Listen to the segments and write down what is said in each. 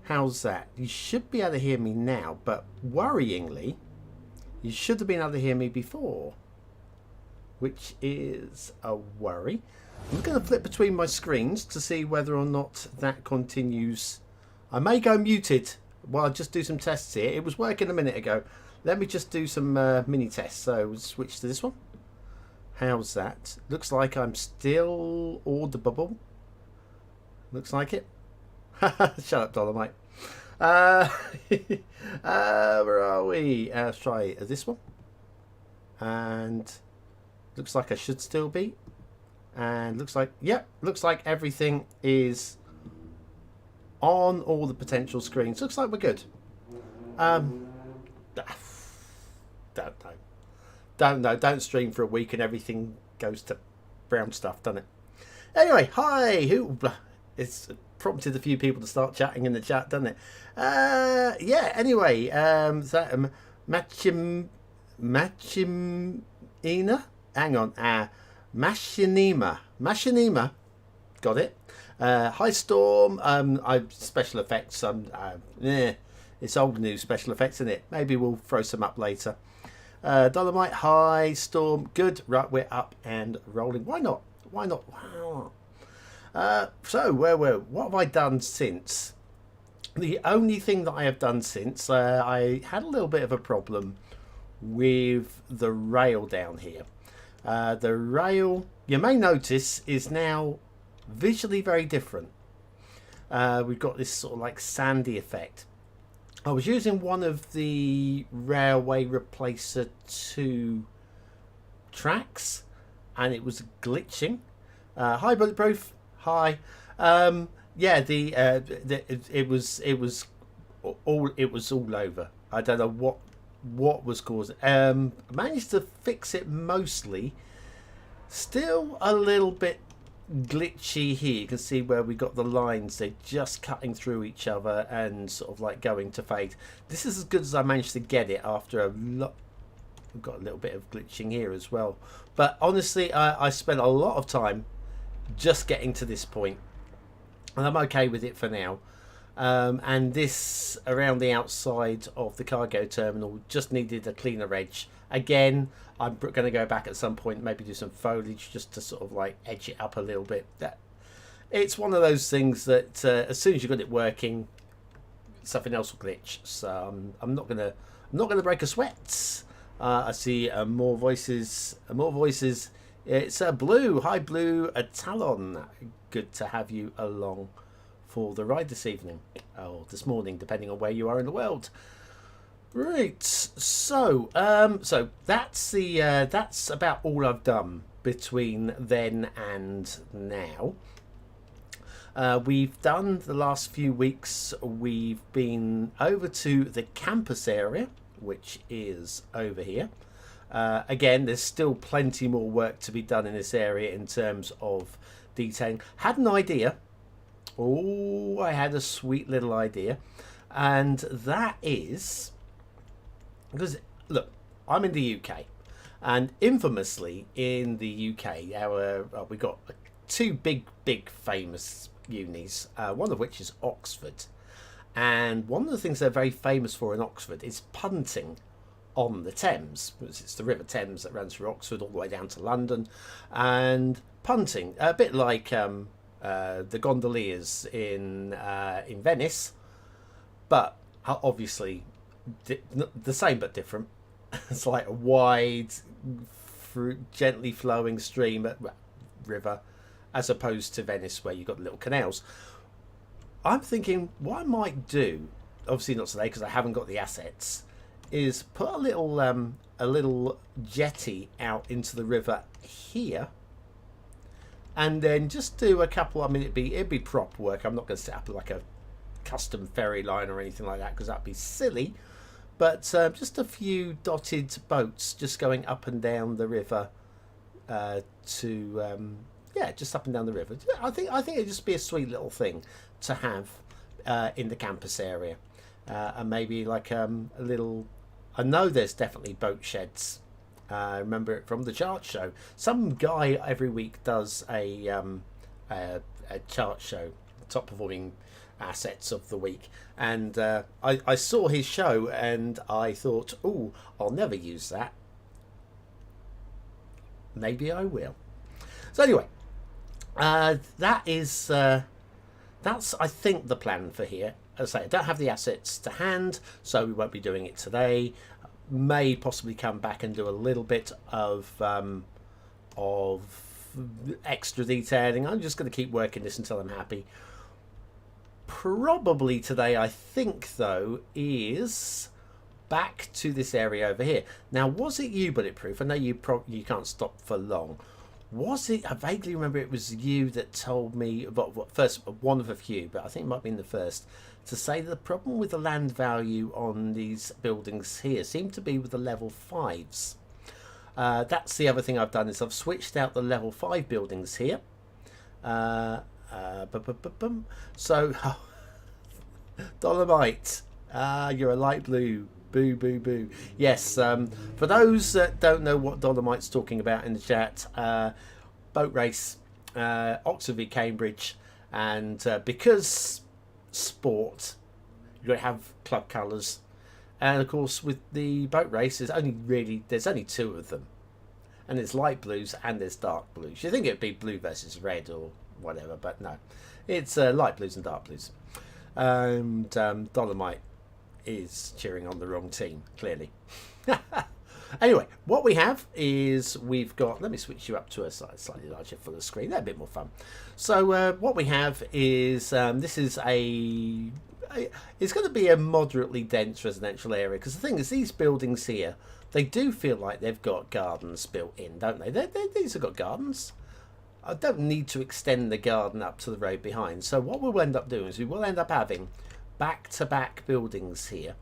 How's that? You should be able to hear me now, but worryingly, you should have been able to hear me before, which is a worry. I'm going to flip between my screens to see whether or not that continues. I may go muted while I just do some tests here. It was working a minute ago. Let me just do some mini tests. So we'll switch to this one. How's that? Looks like I'm still audible. Looks like it. Shut up, Dolomite. Where are we? Let's try this one. And looks like I should still be. And looks like, yep, looks like everything is on all the potential screens. Looks like we're good. Don't know. Don't stream for a week and everything goes to brown stuff, doesn't it? Anyway, hi. It's prompted a few people to start chatting in the chat, doesn't it? Yeah. Anyway, Machimina. Hang on. Machinima. Got it. Hi Storm. I special effects. It's old news special effects, isn't it? Maybe we'll throw some up later. Dolomite. Hi Storm. Good. Right, we're up and rolling. Why not? Wow. So what have I done since? The only thing that I have done since, I had a little bit of a problem with the rail down here. The rail, you may notice, is now visually very different. We've got this sort of like sandy effect. I was using one of the Railway Replacer 2 tracks and it was glitching. Hi Bulletproof. Hi. Yeah, it was all over. I don't know what was causing. Managed to fix it mostly. Still a little bit glitchy here. You can see where we got the lines. They're just cutting through each other and sort of like going to fade. This is as good as I managed to get it after a lot. We've got a little bit of glitching here as well. But honestly, I spent a lot of time just getting to this point. And I'm okay with it for now. And this around the outside of the cargo terminal just needed a cleaner edge. Again, I'm going to go back at some point, maybe do some foliage just to sort of like edge it up a little bit. It's one of those things that as soon as you've got it working, something else will glitch. So I'm not gonna break a sweat. I see more voices. It's Blue. Hi Blue, a Talon. Good to have you along for the ride this evening, or this morning, depending on where you are in the world. Right, so that's about all I've done between then and now. We've done the last few weeks. We've been over to the campus area, which is over here. Again, there's still plenty more work to be done in this area in terms of detailing. Had an idea. Oh, I had a sweet little idea, and that is because look, I'm in the UK, and infamously in the UK, we got two big famous unis, one of which is Oxford, and one of the things they're very famous for in Oxford is punting on the Thames. It's the River Thames that runs through Oxford all the way down to London, and punting a bit like the gondoliers in Venice, but obviously the same but different. It's like a wide, gently flowing stream, river, as opposed to Venice where you've got little canals. I'm thinking what I might do, obviously not today because I haven't got the assets, is put a little jetty out into the river here, and then just do a couple. I mean, it'd be prop work. I'm not going to set up like a custom ferry line or anything like that because that'd be silly. But just a few dotted boats just going up and down the river just up and down the river. I think it'd just be a sweet little thing to have in the campus area, and maybe like a little. I know there's definitely boat sheds. I remember it from the chart show. Some guy every week does a chart show, top performing assets of the week, and I saw his show and I thought, oh, I'll never use that. Maybe I will. So anyway, that's I think the plan for here. As I say, I don't have the assets to hand, so we won't be doing it today. May possibly come back and do a little bit of extra detailing. I'm just going to keep working this until I'm happy. Probably today, I think, though, is back to this area over here. Now, was it you, Bulletproof? I know you can't stop for long. Was it? I vaguely remember it was you that told me, first, one of a few, but I think it might have been the first, to say that the problem with the land value on these buildings here seemed to be with the level 5s. That's the other thing I've done, is I've switched out the level 5 buildings here. So, Dolomite, you're a light blue. Boo, boo, boo. Yes, for those that don't know what Dolomite's talking about in the chat, boat race, Oxford v Cambridge, and because sport, you've got to have club colours, and of course with the boat race, there's only two of them, and there's light blues and there's dark blues. You think it'd be blue versus red or whatever, but no, it's light blues and dark blues. And Dolomite is cheering on the wrong team, clearly. Anyway, what we have is we've got, let me switch you up to a slightly larger fuller screen, they're a bit more fun. So what we have is this is it's going to be a moderately dense residential area, because the thing is, these buildings here, they do feel like they've got gardens built in, don't they? These have got gardens. I don't need to extend the garden up to the road behind. So what we'll end up doing is we will end up having back-to-back buildings here,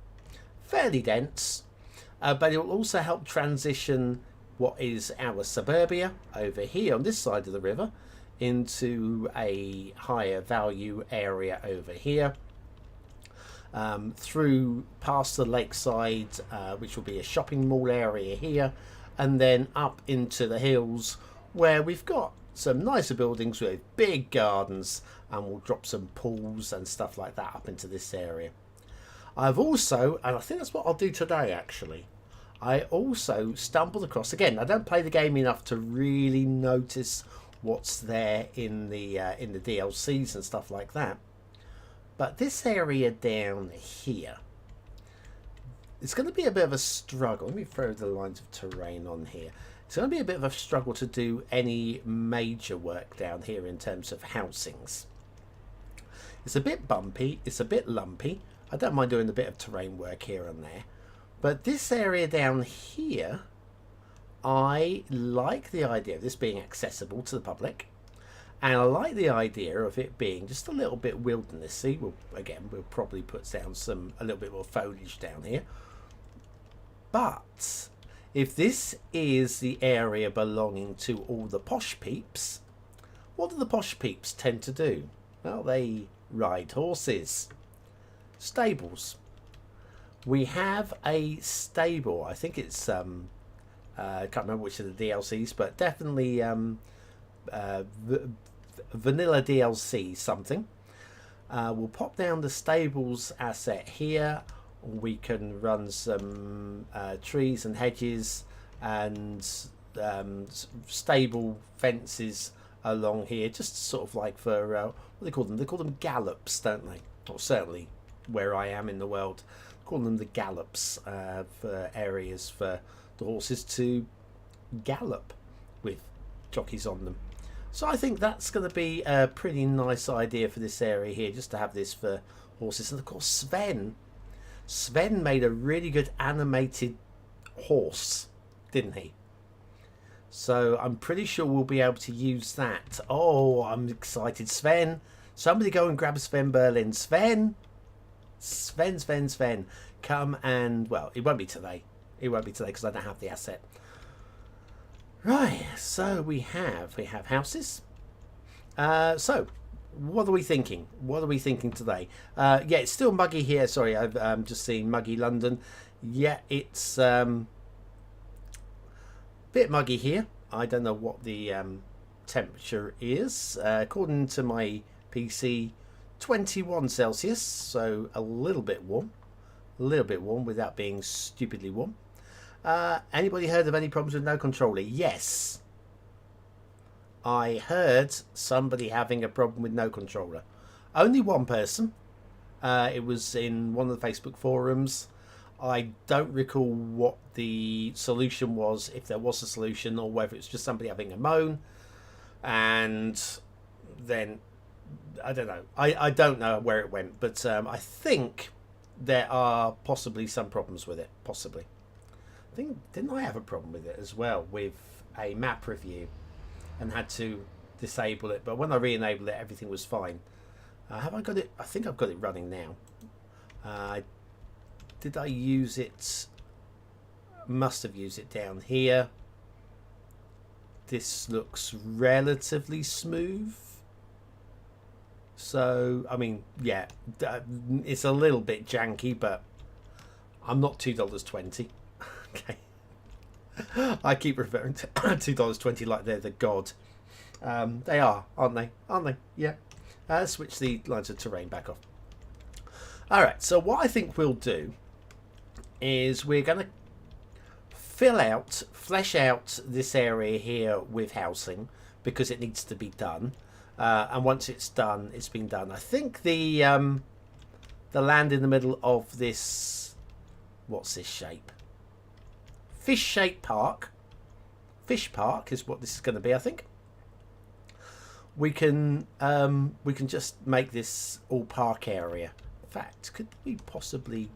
fairly dense, but it will also help transition what is our suburbia over here on this side of the river into a higher value area over here, through past the lakeside, which will be a shopping mall area here, and then up into the hills where we've got some nicer buildings with big gardens, and we'll drop some pools and stuff like that up into this area. I've also, and I think that's what I'll do today actually, I also stumbled across, again, I don't play the game enough to really notice what's there in the DLCs and stuff like that, but this area down here, it's going to be a bit of a struggle. Let me throw the lines of terrain on here. It's going to be a bit of a struggle to do any major work down here in terms of housings. It's a bit bumpy, it's a bit lumpy. I don't mind doing a bit of terrain work here and there. But this area down here, I like the idea of this being accessible to the public. And I like the idea of it being just a little bit wildernessy. We'll probably put down a little bit more foliage down here. But if this is the area belonging to all the posh peeps, what do the posh peeps tend to do? Well, they ride horses. Stables. We have a stable. I think it's I can't remember which of the DLCs, but definitely vanilla DLC something. We'll pop down the stables asset here. We can run some trees and hedges and stable fences along here, just sort of like for what do they call them? They call them gallops, don't they? Or certainly where I am in the world, call them the gallops, for areas for the horses to gallop with jockeys on them. So I think that's going to be a pretty nice idea for this area here, just to have this for horses. And of course Sven made a really good animated horse, didn't he? So I'm pretty sure we'll be able to use that. Oh, I'm excited. Sven, somebody go and grab Sven Berlin. Sven, come and, well, it won't be today. It won't be today because I don't have the asset. Right, so we have houses. So what are we thinking? What are we thinking today? Yeah, it's still muggy here. Sorry, I've just seen muggy London. Yeah, it's bit muggy here. I don't know what the temperature is. According to my PC, 21 Celsius, so a little bit warm. A little bit warm without being stupidly warm. Anybody heard of any problems with no controller? Yes. I heard somebody having a problem with no controller. Only one person. It was in one of the Facebook forums. I don't recall what the solution was, if there was a solution, or whether it's just somebody having a moan. And then, I don't know. I don't know where it went, but I think there are possibly some problems with it. Possibly. I think, didn't I have a problem with it as well, with a map review, and had to disable it? But when I re-enabled it, everything was fine. Have I got it? I think I've got it running now. Did I use it? Must have used it down here. This looks relatively smooth. So, I mean, yeah, it's a little bit janky, but I'm not $2.20. Okay. I keep referring to $2.20 like they're the god. They are, aren't they? Aren't they? Yeah. Switch the lines of terrain back off. Alright, so what I think we'll do is we're going to flesh out this area here with housing, because it needs to be done. And once it's done, it's been done. I think the land in the middle of this, what's this shape? Fish-shaped park. Fish park is what this is going to be, I think. We can just make this all park area. In fact, could we possibly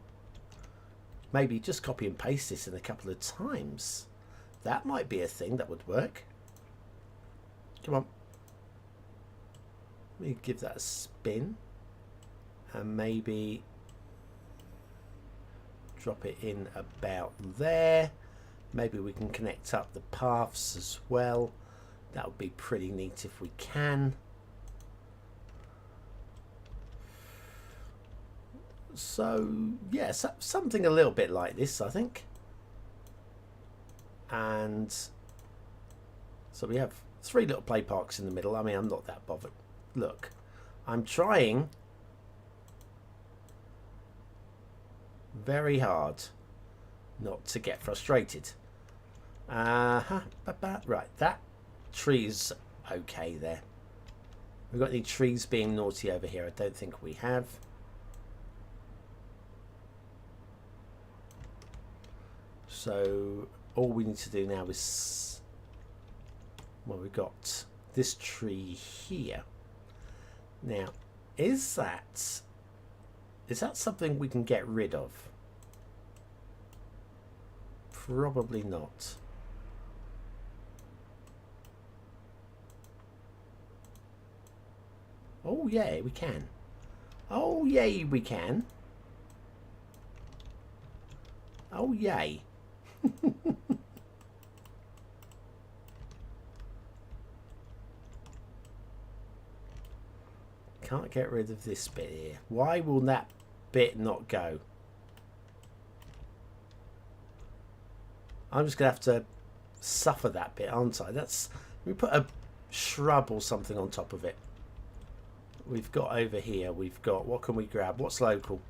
maybe just copy and paste this in a couple of times? That might be a thing that would work. Come on. Let me give that a spin. And maybe drop it in about there. Maybe we can connect up the paths as well. That would be pretty neat if we can. So, yeah, something a little bit like this, I think. And so we have 3 little play parks in the middle. I mean, I'm not that bothered. Look, I'm trying very hard not to get frustrated. Right, that tree's okay there. We've got any trees being naughty over here? I don't think we have. So all we need to do now is, well, we've got this tree here. Now, is that something we can get rid of? Probably not. Oh yeah, we can. Oh yay, we can. Oh yay. Can't get rid of this bit here. Why will that bit not go? I'm just gonna have to suffer that bit, aren't I? We put a shrub or something on top of it. We've got over here, we've got, what can we grab? What's local?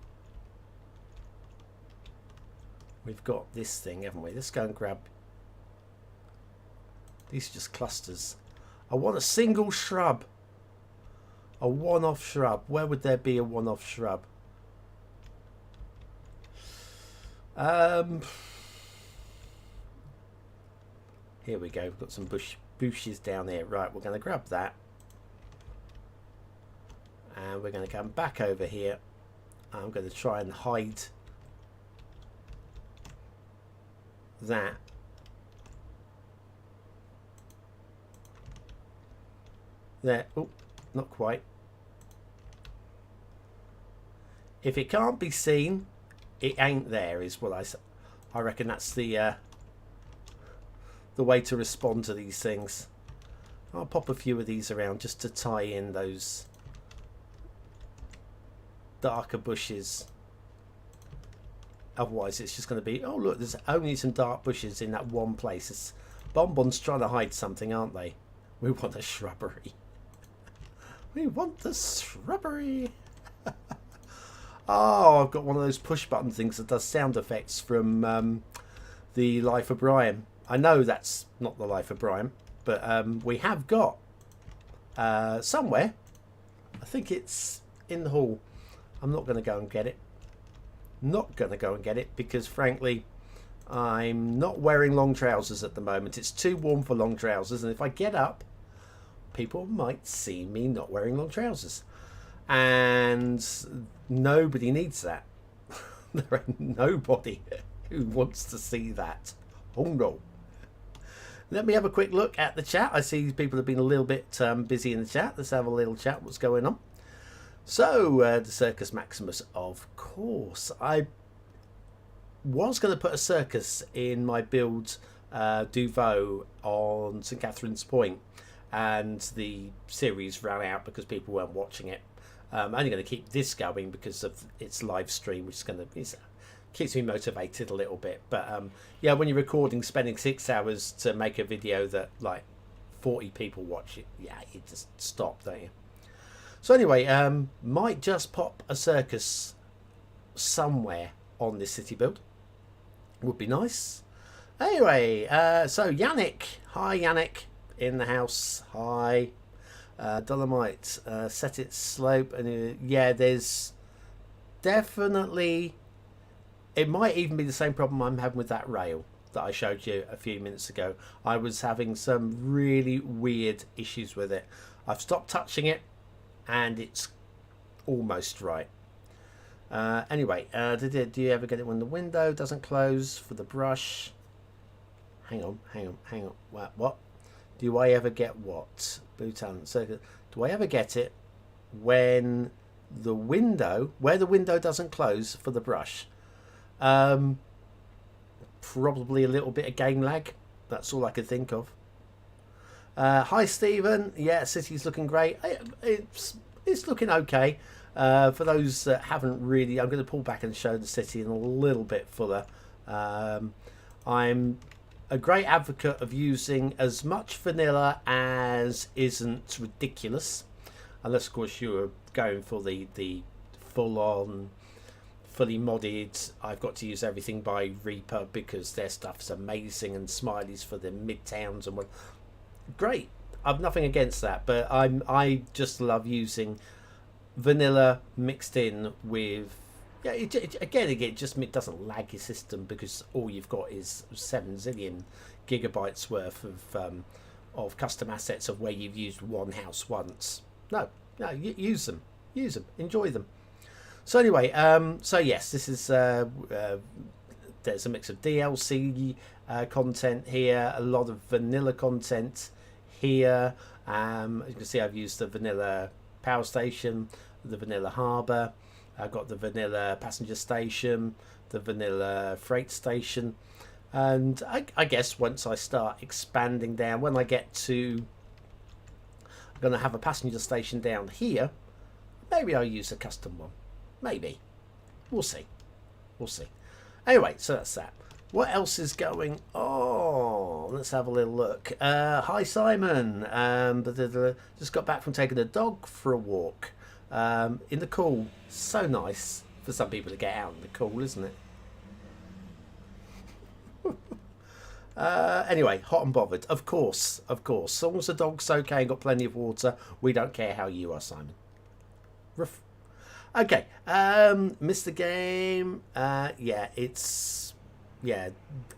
We've got this thing, haven't we? Let's go and grab. These are just clusters. I want a single shrub. A one-off shrub. Where would there be a one-off shrub? Here we go. We've got some bushes down here. Right, we're going to grab that. And we're going to come back over here. I'm going to try and hide that. There. Oh, not quite. If it can't be seen, it ain't there, is what I reckon. That's the way to respond to these things. I'll pop a few of these around just to tie in those darker bushes. Otherwise it's just going to be, oh look, there's only some dark bushes in that one place. It's Bonbon's trying to hide something, aren't they? We want a shrubbery. We want the shrubbery. Oh, I've got one of those push button things that does sound effects from The Life of Brian. I know that's not The Life of Brian, but we have got somewhere. I think it's in the hall. I'm not going to go and get it. Not going to go and get it because, frankly, I'm not wearing long trousers at the moment. It's too warm for long trousers, and if I get up, people might see me not wearing long trousers. And nobody needs that. There ain't nobody who wants to see that. Oh no. Let me have a quick look at the chat. I see people have been a little bit busy in the chat. Let's have a little chat. What's going on? So, the Circus Maximus, of course. I was going to put a circus in my build Duvo on St Catherine's Point, and the series ran out because people weren't watching it. I'm only going to keep this going because of its live stream, which is going to keeps me motivated a little bit. But yeah, when you're recording, spending 6 hours to make a video that like 40 people watch it, yeah, you just stop, don't you? So anyway, might just pop a circus somewhere on this city build. Would be nice. Anyway, so Yannick, hi Yannick, in the house, hi. Dolomite, set its slope, and yeah, there's definitely, it might even be the same problem I'm having with that rail that I showed you a few minutes ago. I was having some really weird issues with it. I've stopped touching it and it's almost right. Anyway, do you ever get it when the window doesn't close for the brush? Hang on. What? Do I ever get what? Bhutan circuit. Do I ever get it when the window, where the window doesn't close for the brush? Probably a little bit of game lag. That's all I could think of. Hi Stephen. Yeah, city's looking great. It's looking okay. For those that haven't really, I'm going to pull back and show the city in a little bit fuller. I'm a great advocate of using as much vanilla as isn't ridiculous, unless of course you're going for the full-on, fully modded. I've got to use everything by Reaper because their stuff's amazing, and smileys for the midtowns and what. Great, I've nothing against that, but I just love using vanilla mixed in with. Yeah, it doesn't lag your system because all you've got is 7 zillion gigabytes worth of custom assets of where you've used one house once. No, use them, enjoy them. So anyway, so yes, this is there's a mix of DLC content here, a lot of vanilla content here. As you can see, I've used the vanilla power station, the vanilla harbour. I've got the vanilla passenger station, the vanilla freight station, and I guess once I start expanding down, when I get to, I'm going to have a passenger station down here, maybe I'll use a custom one. Maybe. We'll see. Anyway, so that's that. What else is going on? Let's have a little look. Hi Simon. Just got back from taking the dog for a walk. In the cool. So nice for some people to get out in the cool, isn't it? Anyway, hot and bothered. Of course. As long as the dog's okay and got plenty of water, we don't care how you are, Simon. Ruff. Okay, Mr. Game.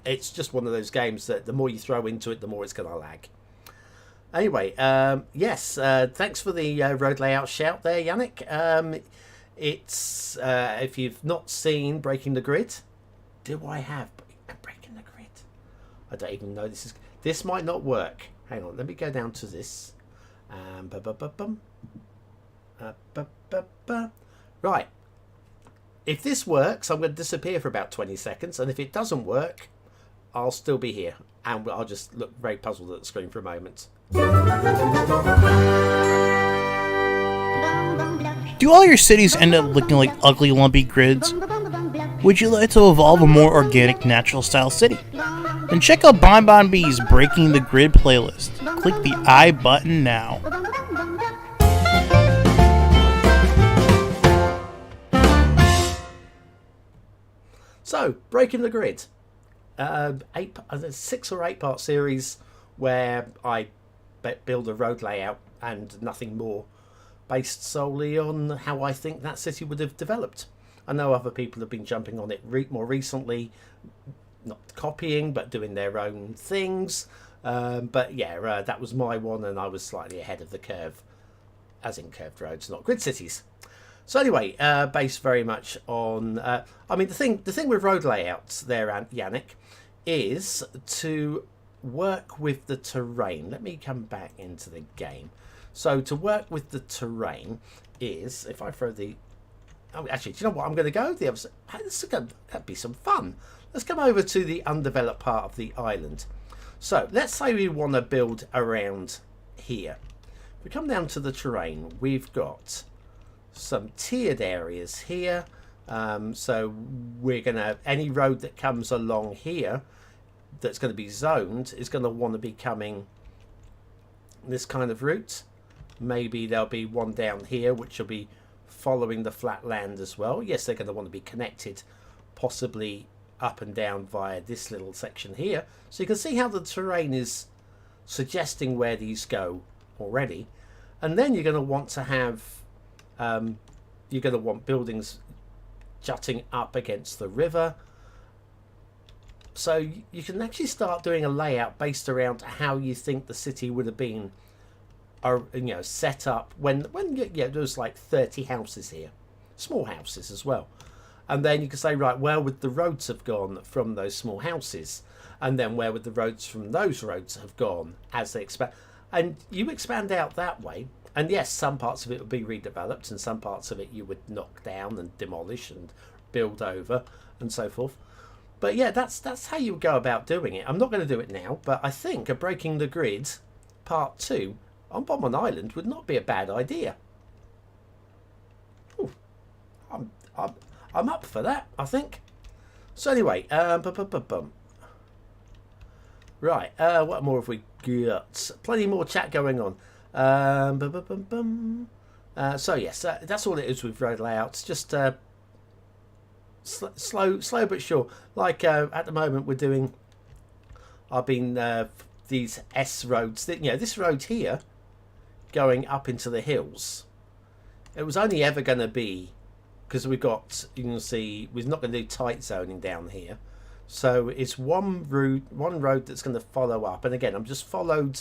It's just one of those games that the more you throw into it, the more it's going to lag. Anyway, yes, thanks for the road layout shout there, Yannick. It's if you've not seen Breaking the Grid, do I have Breaking the Grid? I don't even know this might not work. Hang on, let me go down to this. Right. If this works, I'm going to disappear for about 20 seconds, and if it doesn't work, I'll still be here, and I'll just look very puzzled at the screen for a moment. Do all your cities end up looking like ugly, lumpy grids? Would you like to evolve a more organic, natural-style city? Then check out BonBonB's Breaking the Grid playlist. Click the I button now. So, Breaking the Grid. 6 or 8 part series where I build a road layout and nothing more, based solely on how I think that city would have developed. I know other people have been jumping on it more recently, not copying but doing their own things. But yeah, that was my one, and I was slightly ahead of the curve, as in curved roads, not grid cities. So anyway, based very much on, I mean, the thing with road layouts there, Yannick, is to work with the terrain. Let me come back into the game. So to work with the terrain is, if I throw the, oh, actually, do you know what? I'm going to go the other side. That'd be some fun. Let's come over to the undeveloped part of the island. So let's say we want to build around here. If we come down to the terrain, we've got some tiered areas here. So we're going to, any road that comes along here that's going to be zoned is going to want to be coming this kind of route. Maybe there'll be one down here which will be following the flat land as well. Yes, they're going to want to be connected, possibly up and down via this little section here. So you can see how the terrain is suggesting where these go already. And then you're going to want to have you're going to want buildings jutting up against the river. So you can actually start doing a layout based around how you think the city would have been, set up when there was like 30 houses here, small houses as well. And then you can say, right, where would the roads have gone from those small houses? And then where would the roads from those roads have gone as they expand? And you expand out that way. And yes, some parts of it would be redeveloped, and some parts of it you would knock down and demolish and build over and so forth. But yeah, that's how you would go about doing it. I'm not going to do it now, but I think a Breaking the Grid Part 2 on Bonbon Island would not be a bad idea. Ooh, I'm up for that, I think. So anyway, right, what more have we got? Plenty more chat going on. So yes, that's all it is with road layouts. Just slow but sure. Like at the moment we're doing, I've been these S roads. This road here going up into the hills. It was only ever going to be, because we've got, you can see, we're not going to do tight zoning down here. So it's one road that's going to follow up. And again, I've just followed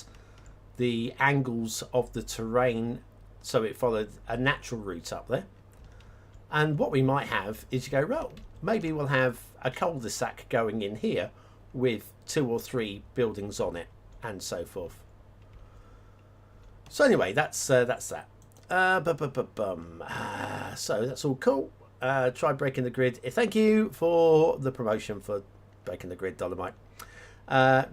the angles of the terrain, so it followed a natural route up there. And what we might have is you go, well, maybe we'll have a cul-de-sac going in here with 2 or 3 buildings on it and so forth. So anyway, that's that. So that's all cool. Try Breaking the Grid. Thank you for the promotion for Breaking the Grid, Dolomite.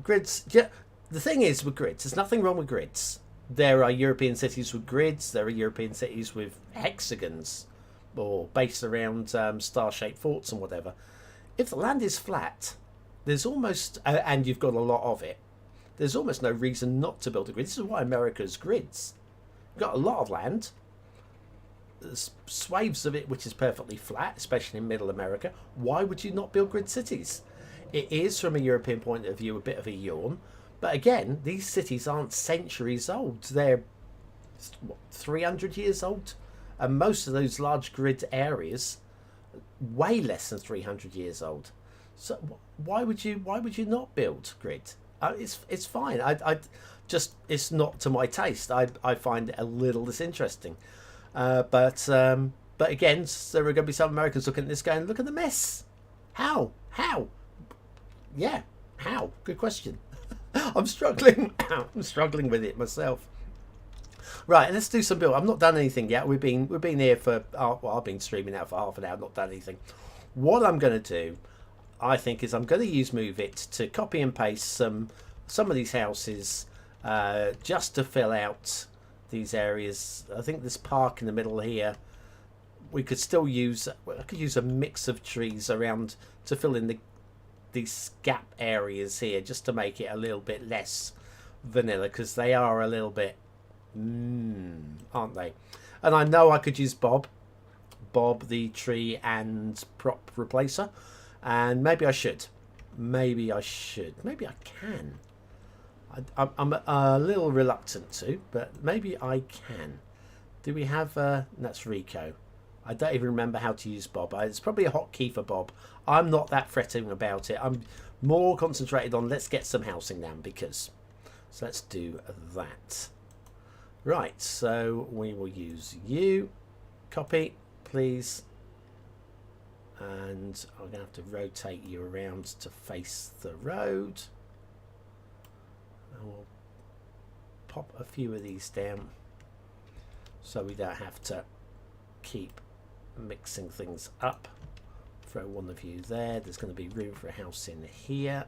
Grids, yeah. The thing is with grids, there's nothing wrong with grids. There are European cities with grids. There are European cities with hexagons or based around star-shaped forts and whatever. If the land is flat, there's almost, and you've got a lot of it, there's almost no reason not to build a grid. This is why America's grids. You've got a lot of land. There's swathes of it which is perfectly flat, especially in middle America. Why would you not build grid cities? It is, from a European point of view, a bit of a yawn. But again, these cities aren't centuries old. They're 300 years old. And most of those large grid areas, way less than 300 years old. So why would you not build grid? It's fine. I just, it's not to my taste. I find it a little disinteresting. But again, there are going to be some Americans looking at this going, look at the mess. How? Yeah, how? Good question. I'm struggling. I'm struggling with it myself. Right, let's do some build. I've not done anything yet. We've been here for I've been streaming out for half an hour, not done anything. What I'm going to do, I think, is I'm going to use Move It to copy and paste some of these houses just to fill out these areas. I think this park in the middle here, we could still use. I could use a mix of trees around to fill in these gap areas here, just to make it a little bit less vanilla, because they are a little bit, aren't they? And I know I could use Bob the tree and prop replacer, And maybe I should. Maybe I should. Maybe I can. I'm a little reluctant to, but maybe I can. Do we have... that's Rico. I don't even remember how to use Bob. It's probably a hotkey for Bob. I'm not that fretting about it. I'm more concentrated on let's get some housing down because... So let's do that. Right, so we will use you. Copy, please. And I'm going to have to rotate you around to face the road. And we'll pop a few of these down so we don't have to keep mixing things up. Throw one of you there. There's going to be room for a house in here.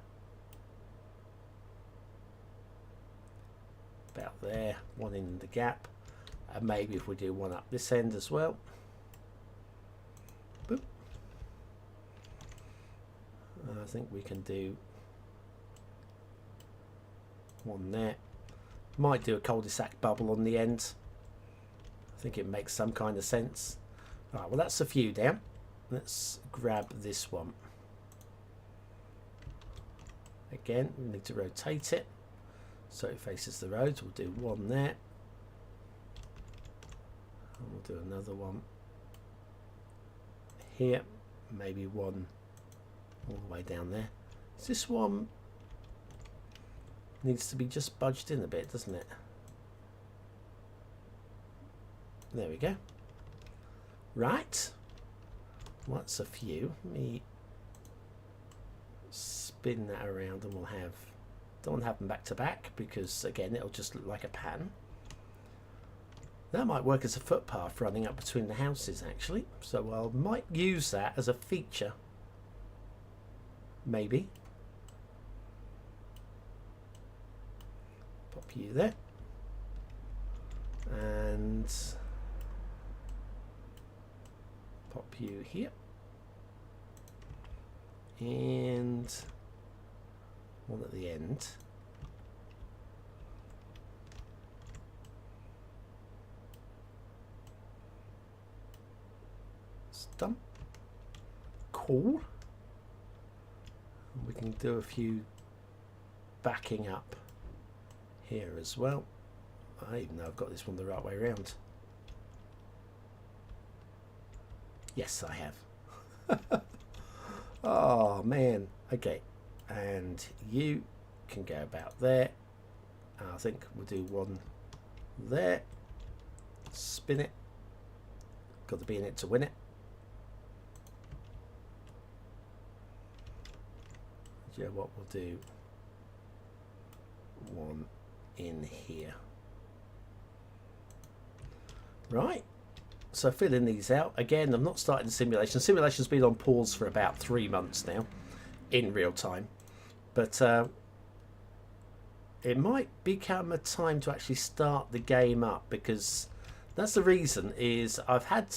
About there. One in the gap. And maybe if we do one up this end as well. Boop. I think we can do one there. Might do a cul-de-sac bubble on the end. I think it makes some kind of sense. Right, well that's a few down. Let's grab this one. Again, we need to rotate it so it faces the road. We'll do one there. And we'll do another one here. Maybe one all the way down there. Is this one needs to be just budged in a bit, doesn't it? There we go. Right. What's a few? Let me spin that around and we'll have... Don't want to have them back to back because again it'll just look like a pattern. That might work as a footpath running up between the houses actually. So I might use that as a feature. Maybe. Pop you there. And pop you here. And one at the end. It's done. Cool. We can do a few backing up here as well. I even know I've got this one the right way around. Yes, I have. Oh man. Okay. And you can go about there. I think we'll do one there. Spin it. Got to be in it to win it. Yeah, what we'll do one in here. Right. So filling these out again. I'm not starting the simulation. Simulation's been on pause for about 3 months now, in real time. But it might become a time to actually start the game up because that's the reason is I've had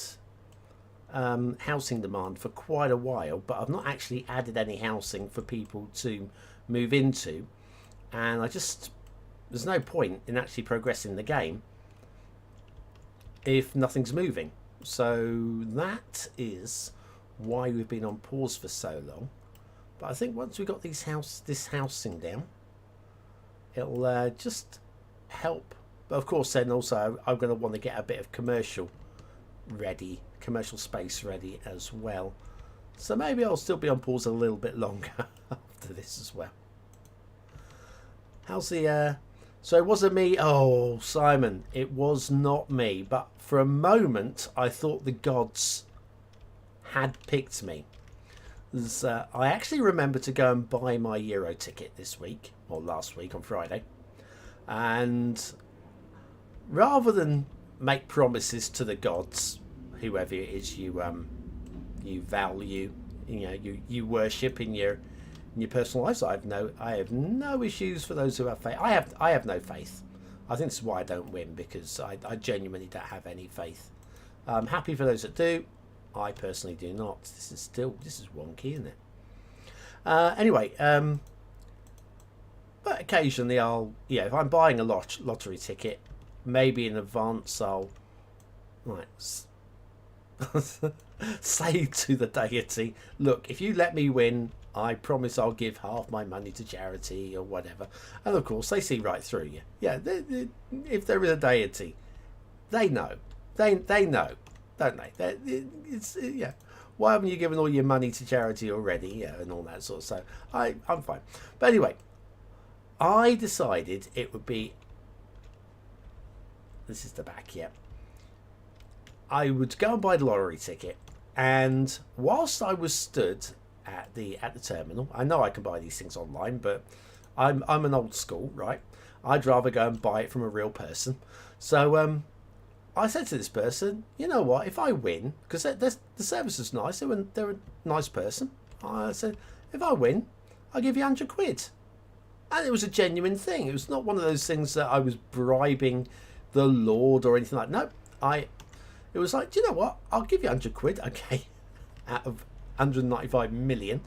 housing demand for quite a while, but I've not actually added any housing for people to move into, and there's no point in actually progressing the game if nothing's moving. So that is why we've been on pause for so long. But I think once we've got this housing down, it'll just help. But of course then also I'm going to want to get a bit of commercial space ready as well. So maybe I'll still be on pause a little bit longer after this as well. How's the... So it wasn't me. Oh, Simon, it was not me. But for a moment, I thought the gods had picked me. I actually remember to go and buy my Euro ticket this week, or last week on Friday. And rather than make promises to the gods, whoever it is you value, you worship in your personal lives, I have no issues for those who have faith. I have no faith. I think this is why I don't win, because I genuinely don't have any faith. I'm happy for those that do. I personally do not. This is wonky, isn't it? Anyway, but occasionally if I'm buying a lottery ticket, maybe in advance I'll say to the deity, look, if you let me win, I promise I'll give half my money to charity or whatever. And of course, they see right through you. Yeah, if there is a deity, they know. They know, don't they? Yeah. Why haven't you given all your money to charity already? Yeah, and all that sort of stuff. I'm fine. But anyway, I decided it would be. This is the back, yeah. I would go and buy the lottery ticket, and whilst I was stood at the terminal, I know I can buy these things online, but I'm an old school, right? I'd rather go and buy it from a real person. So I said to this person, you know what? If I win, because the service is nice, they're a nice person. I said, if I win, I'll give you 100 quid. And it was a genuine thing. It was not one of those things that I was bribing the Lord or anything like that. No, it was like, do you know what? I'll give you 100 quid, okay, out of 195 million,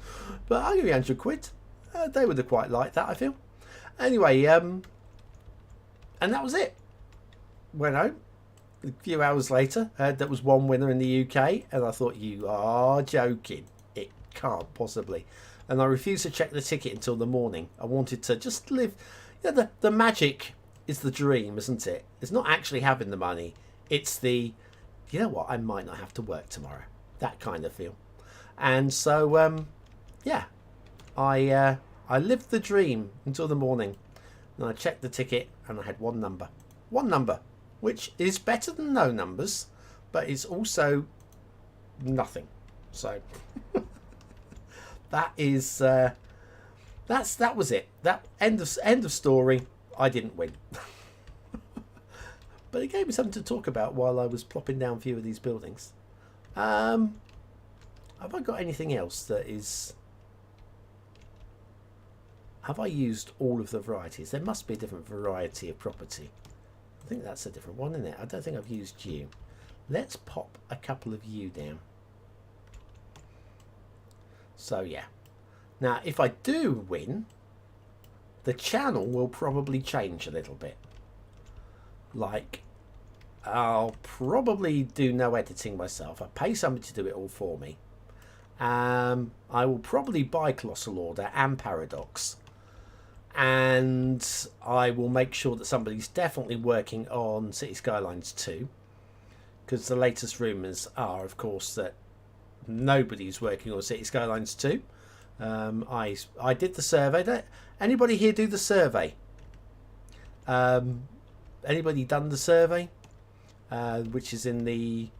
but I'll give you 100 quid. They would have quite liked that, I feel. Anyway, and that was it. Went home. A few hours later, there was one winner in the UK, and I thought, you are joking. It can't possibly. And I refused to check the ticket until the morning. I wanted to just live. You know, the magic is the dream, isn't it? It's not actually having the money. It's the, you know what, I might not have to work tomorrow. That kind of feel. And so, yeah, I lived the dream until the morning. And I checked the ticket, and I had one number. One number, which is better than no numbers, but it's also nothing. So that is that was it. That end of story. I didn't win. But it gave me something to talk about while I was plopping down a few of these buildings. Have I got anything else that is... Have I used all of the varieties? There must be a different variety of property. I think that's a different one, isn't it? I don't think I've used you. Let's pop a couple of you down. So, yeah. Now, if I do win, the channel will probably change a little bit. Like, I'll probably do no editing myself. I'll pay somebody to do it all for me. I will probably buy Colossal Order and Paradox. And I will make sure that somebody's definitely working on Cities Skylines 2. Because the latest rumours are, of course, that nobody's working on Cities Skylines 2. I did the survey. Anybody here do the survey? Anybody done the survey? Which is in the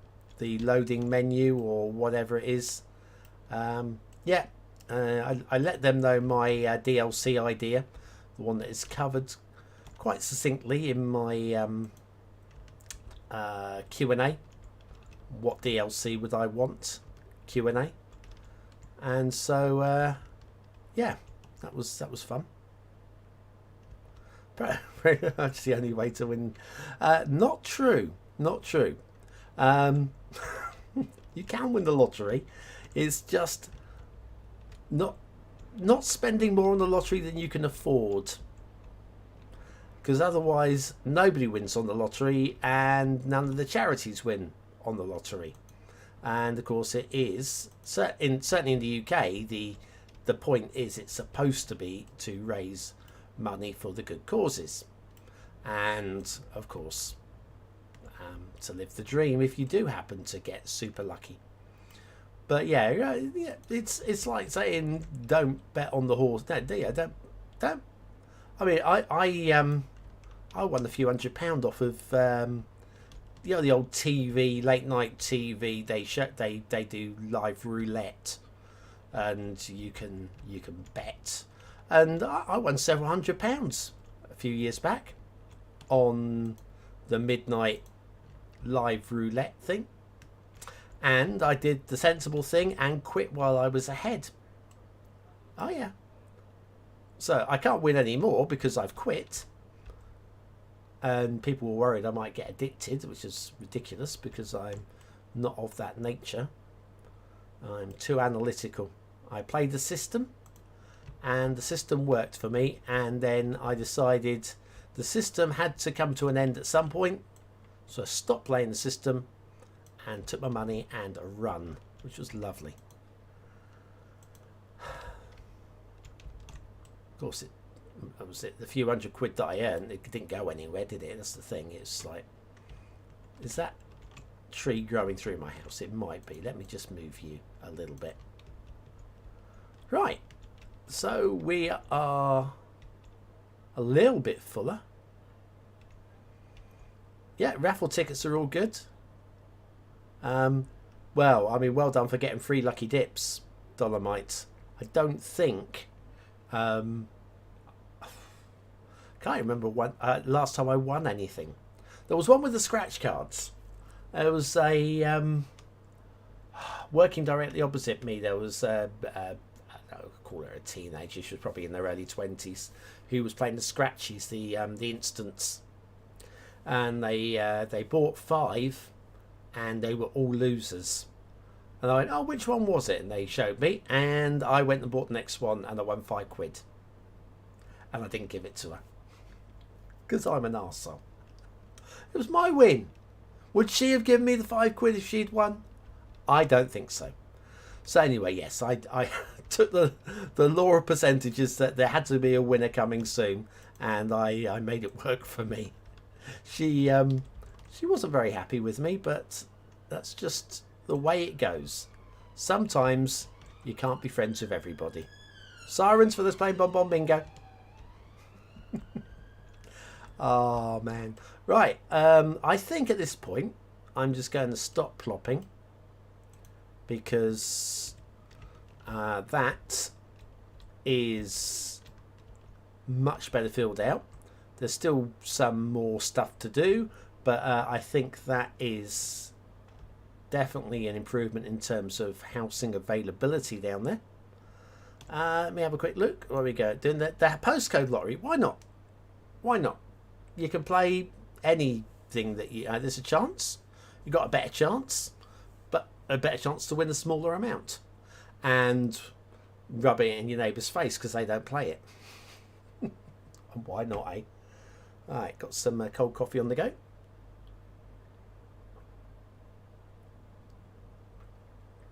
loading menu or whatever it is. Yeah, I let them know my DLC idea, the one that is covered quite succinctly in my Q&A. What DLC would I want? Q&A. And so yeah, that was fun. Pretty much the only way to win. Not true. You can win the lottery. It's just not spending more on the lottery than you can afford. Because otherwise, nobody wins on the lottery, and none of the charities win on the lottery. And of course, it is certainly in the UK. The point is, it's supposed to be to raise money for the good causes, and of course, to live the dream if you do happen to get super lucky. But yeah, it's like saying don't bet on the horse. No, don't. I mean, I won a few £100 off of the old TV, late night TV. They do live roulette, and you can bet. And I won several £100 a few years back on the midnight live roulette thing. And I did the sensible thing and quit while I was ahead. Oh, yeah. So I can't win anymore because I've quit. And people were worried I might get addicted, which is ridiculous because I'm not of that nature. I'm too analytical. I played the system. And the system worked for me, and then I decided the system had to come to an end at some point, so I stopped playing the system and took my money and run. which was lovely. Of course, it was the few £100 that I earned. It didn't go anywhere, did it? That's the thing. It's like, is that tree growing through my house? It might be. Let me just move you a little bit. Right. So we are a little bit fuller. Yeah, raffle tickets are all good. Well, I mean, well done for getting 3 lucky dips, Dolomite. I don't think. Can't remember last time I won anything. There was one with the scratch cards. There was a working directly opposite me. There was I call her a teenager. She was probably in her early 20s, who was playing the scratchies, the instants, and they bought 5, and they were all losers. And I went, oh, which one was it? And they showed me, and I went and bought the next one, and I won £5. And I didn't give it to her because I'm an arsehole. It was my win. Would she have given me the £5 if she'd won? I don't think so. So anyway, yes, I took the law of percentages that there had to be a winner coming soon, and I made it work for me. She wasn't very happy with me, but that's just the way it goes. Sometimes you can't be friends with everybody. Sirens for this playing BonBonBingo. Oh man. Right, I think at this point I'm just going to stop plopping, because that is much better filled out. There's still some more stuff to do, but I think that is definitely an improvement in terms of housing availability down there. Let me have a quick look. Where we go? Doing the postcode lottery. Why not? Why not? You can play anything that you... there's a chance. You've got a better chance, but a better chance to win a smaller amount. And rub it in your neighbour's face because they don't play it. Why not, eh? Alright, got some cold coffee on the go.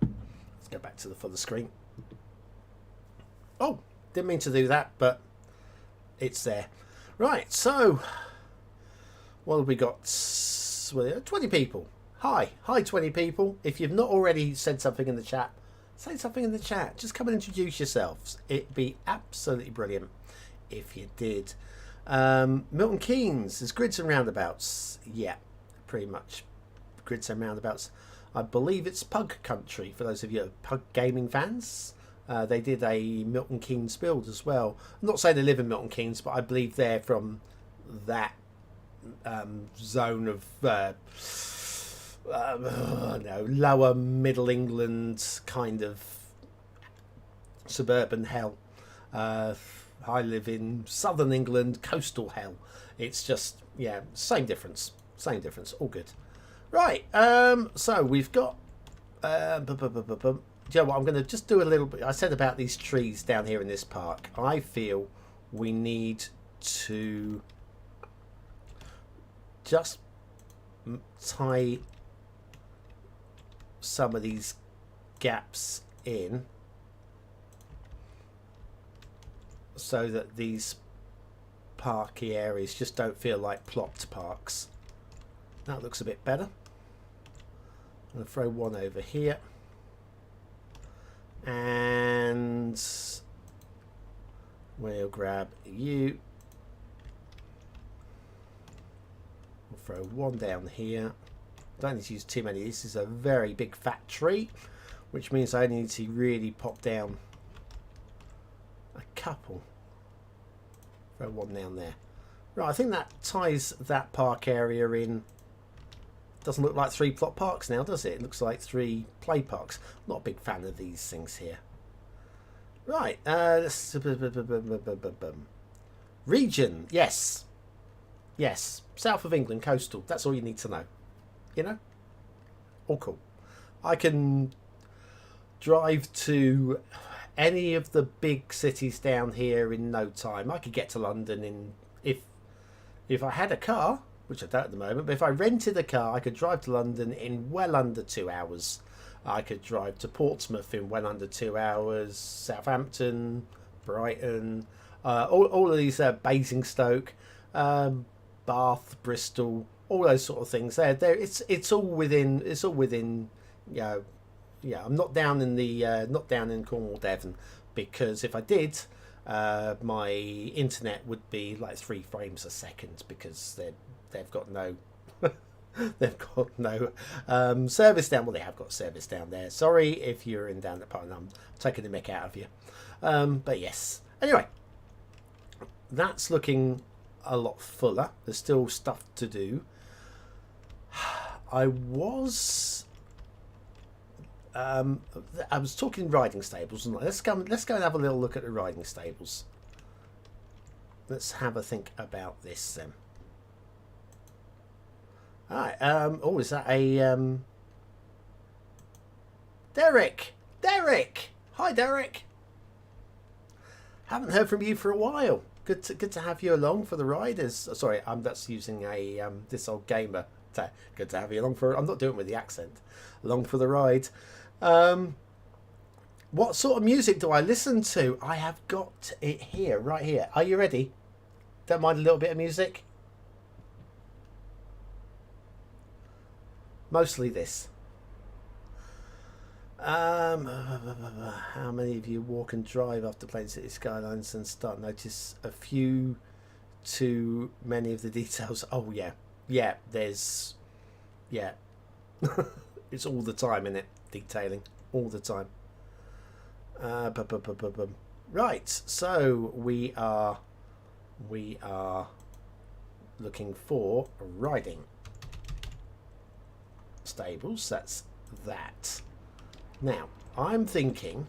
Let's go back to the fuller screen. Oh, didn't mean to do that, but it's there. Right, so what have we got? 20 people. Hi 20 people. If you've not already said something in the chat, say something in the chat. Just come and introduce yourselves. It'd be absolutely brilliant if you did. Milton Keynes is grids and roundabouts. Yeah, pretty much grids and roundabouts. I believe it's Pug Country for those of you Pug gaming fans. They did a Milton Keynes build as well. I'm not saying they live in Milton Keynes, but I believe they're from that zone of lower middle England kind of suburban hell. I live in southern England, coastal hell. It's just, yeah, same difference, all good. Right, so we've got do you know what, I'm going to just do a little bit. I said about these trees down here in this park. I feel we need to just tie some of these gaps in so that these parky areas just don't feel like plopped parks. That looks a bit better. I'm going to throw one over here. And we'll grab you. We'll throw one down here. Don't need to use too many. This is a very big fat tree, which means I need to really pop down a couple. Throw one down there. Right, I think that ties that park area in. Doesn't look like 3 plot parks now, does it? It looks like 3 play parks. Not a big fan of these things here. Right, region, yes. Yes, south of England, coastal. That's all you need to know. You know? All cool. I can drive to any of the big cities down here in no time. I could get to London in... If I had a car... which I don't at the moment, but if I rented a car, I could drive to London in well under 2 hours. I could drive to Portsmouth in well under 2 hours, Southampton, Brighton, all of these, Basingstoke, Bath, Bristol, all those sort of things. It's all within. It's all within. You know, yeah. I'm not down in the not down in Cornwall, Devon, because if I did, my internet would be like 3 frames a second because they've got no. They've got no service down. Well, they have got service down there. Sorry if you're in down that part, and I'm taking the mick out of you. But yes. Anyway, that's looking a lot fuller. There's still stuff to do. I was talking riding stables, and let's go and have a little look at the riding stables. Let's have a think about this then. All right. Oh, is that a Derek? Derek, hi, Derek. Haven't heard from you for a while. Good to have you along for the ride. Sorry, that's using a this old gamer. Good to have you along for. I'm not doing it with the accent. Along for the ride. What sort of music do I listen to? I have got it here, right here. Are you ready? Don't mind a little bit of music. Mostly this. How many of you walk and drive after playing Cities Skylines and start to notice a few too many of the details? Oh yeah, yeah. There's, yeah. It's all the time, isn't it? Detailing all the time. Right. So we are looking for riding stables. That's that. Now, I'm thinking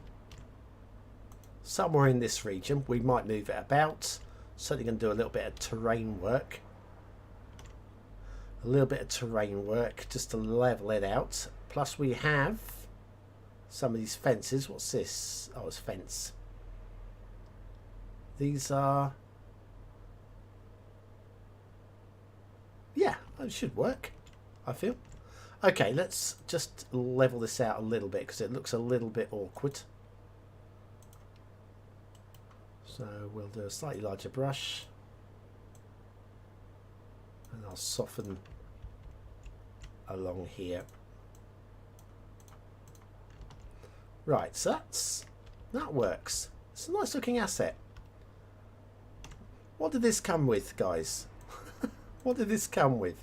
somewhere in this region, we might move it about. Certainly going to do a little bit of terrain work. A little bit of terrain work just to level it out. Plus we have some of these fences. What's this? Oh, it's fence. These are... yeah, it should work, I feel. Okay, let's just level this out a little bit because it looks a little bit awkward. So we'll do a slightly larger brush. And I'll soften along here. Right, so that works. It's a nice looking asset. What did this come with, guys? What did this come with?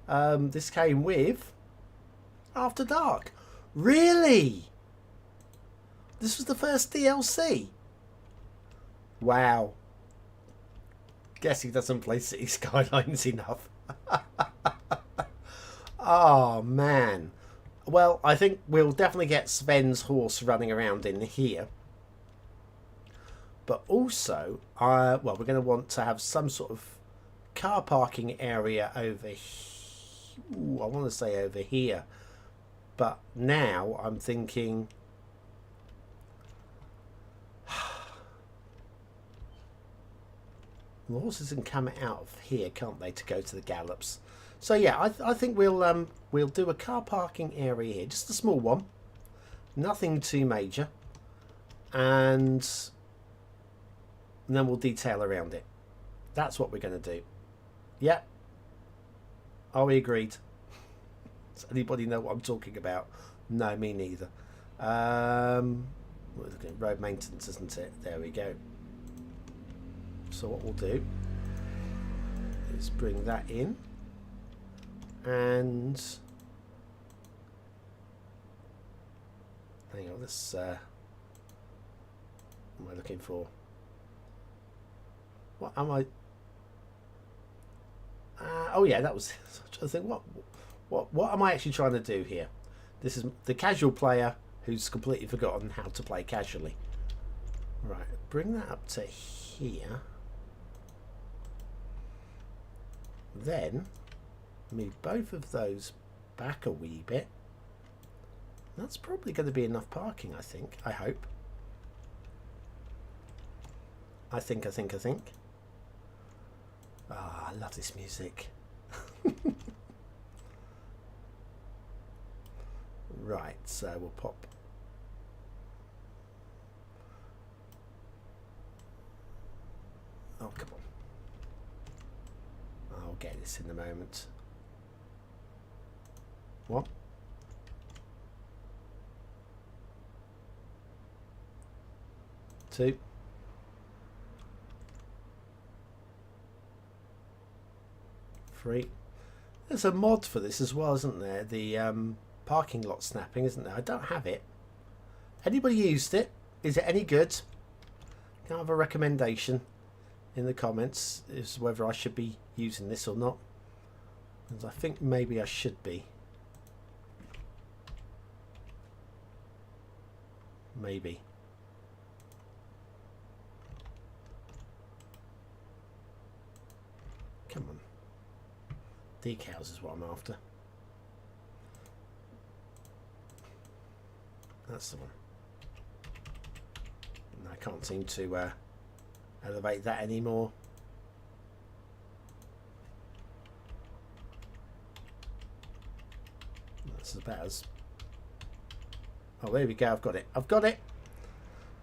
This came with After Dark. Really? This was the first DLC? Wow. Guess he doesn't play Cities Skylines enough. Oh, man. Well, I think we'll definitely get Sven's horse running around in here. But also, well, we're going to want to have some sort of car parking area over here. Ooh, I want to say over here. But now I'm thinking... the horses can come out of here, can't they, to go to the gallops? So yeah, I think we'll do a car parking area here, just a small one, nothing too major, and then we'll detail around it. That's what we're going to do. Yeah. Are we agreed? Does anybody know what I'm talking about? No, me neither. Road maintenance, isn't it? There we go. So what we'll do is bring that in, and hang on, this what am I looking for? What am I? Oh yeah, that was. I'm trying to think what am I actually trying to do here? This is the casual player who's completely forgotten how to play casually. Right, bring that up to here. Then move both of those back a wee bit. That's probably going to be enough parking, I think. I hope. I think. Ah, I love this music. Right. So we'll pop. Oh, come on. I'll get this in a moment. What? Two. Three. There's a mod for this as well, isn't there? The parking lot snapping, isn't there? I don't have it. Anybody used it? Is it any good? Can I have a recommendation in the comments as to whether I should be using this or not? Because I think maybe I should be. Maybe. Come on. Decals is what I'm after. That's the one. And I can't seem to elevate that anymore. That's about as... Oh, there we go. I've got it. I've got it.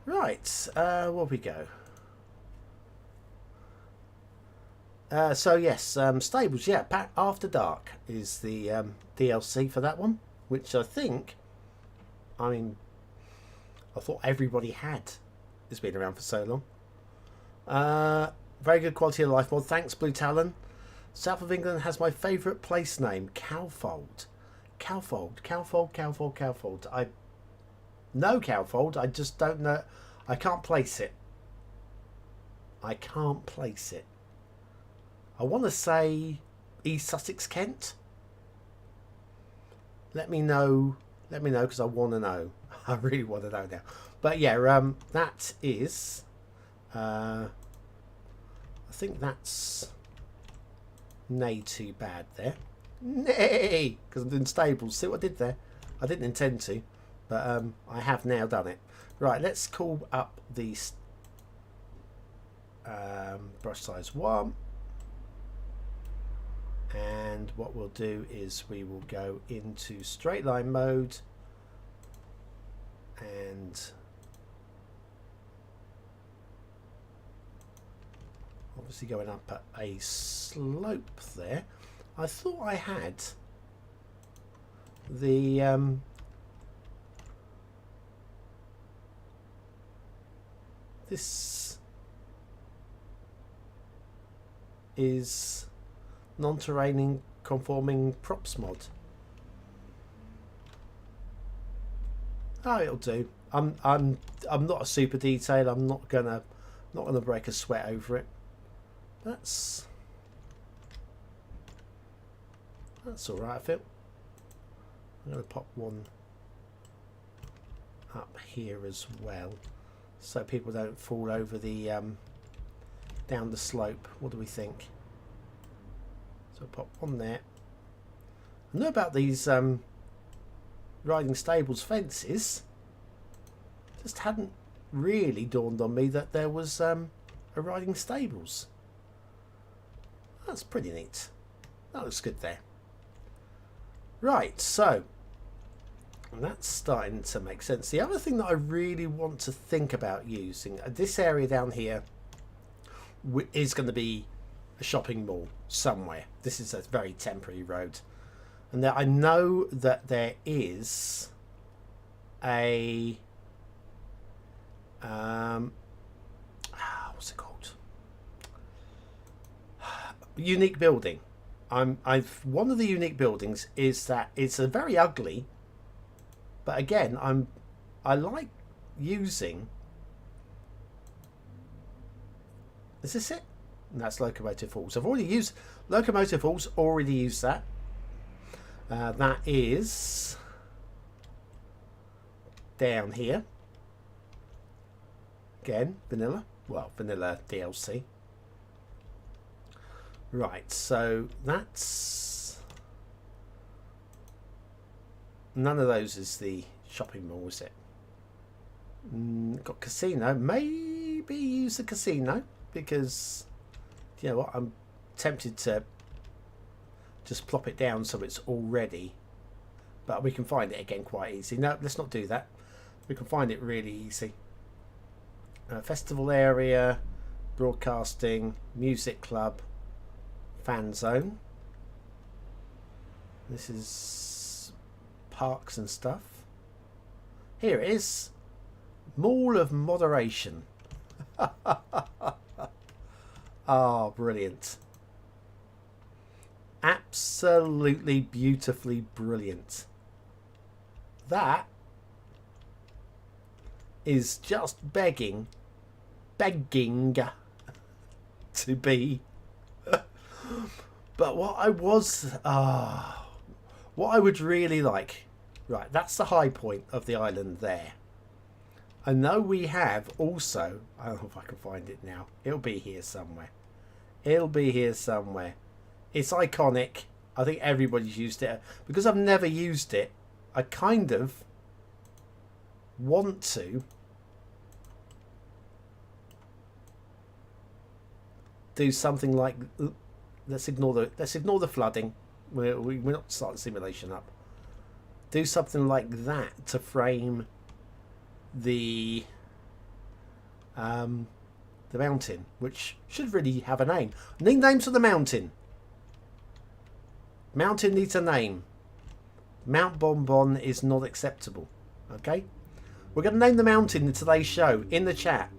Right. Where we go? So yes, Stables, yeah, After Dark is the DLC for that one, which I think, I mean, I thought everybody had. It's been around for so long. Very good quality of life mod. Thanks, Blue Talon. South of England has my favourite place name, Calfold. Calfold. I know Calfold, I just don't know. I can't place it. I want to say East Sussex, Kent. Let me know because I want to know. I really want to know now. But yeah, that is. I think that's nay too bad there. Nay, because I'm doing Stables. See what I did there? I didn't intend to, but I have now done it. Right, let's call up the brush size 1. And what we'll do is we will go into straight line mode and obviously going up at a slope there. I thought I had the this is non-terraining conforming props mod. Oh, it'll do. I'm not a super detail. I'm not gonna break a sweat over it. That's all right, I feel. I'm gonna pop one up here as well, so people don't fall over the down the slope. What do we think? So pop one there. I know about these riding stables fences. Just hadn't really dawned on me that there was a riding stables. That's pretty neat. That looks good there. Right, so that's starting to make sense. The other thing that I really want to think about using, this area down here is going to be a shopping mall somewhere. This is a very temporary road, and I know that there is a what's it called? Unique building. One of the unique buildings is that it's a very ugly, but again, I like using. Is this it? And that's Locomotive Falls. I've already used Locomotive Falls. Already used that. That is down here. Again, vanilla. Well, vanilla DLC. Right, so that's... None of those is the shopping mall, is it? Got casino. Maybe use the casino, because you know what, I'm tempted to just plop it down so it's already But we can find it again quite easy. No, let's not do that. We can find it really easy. Festival area, broadcasting, music club, fan zone. This is parks and stuff. Here it is. Mall of Moderation. Oh, brilliant. Absolutely beautifully brilliant. That is just begging to be. But what I would really like, right, that's the high point of the island there. I know we have also, I don't know if I can find it now. It'll be here somewhere. It'll be here somewhere. It's iconic. I think everybody's used it. Because I've never used it, I kind of want to do something like, let's ignore the flooding. We're not starting simulation up. Do something like that to frame the mountain, which should really have a name. Need names for the mountain. Mountain needs a name. Mount Bonbon is not acceptable. Okay, we're going to name the mountain in today's show in the chat.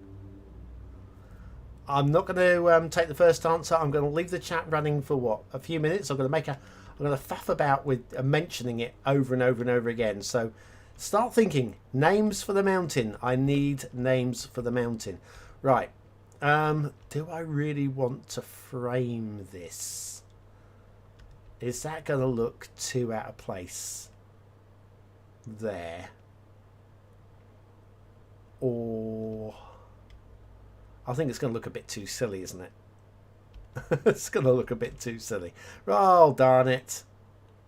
I'm not going to take the first answer. I'm going to leave the chat running for what, a few minutes. I'm going to faff about with mentioning it over and over and over again. So start thinking names for the mountain. I need names for the mountain. Right. Do I really want to frame this? Is that going to look too out of place there? Or I think it's going to look a bit too silly, isn't it? It's going to look a bit too silly. Oh, darn it.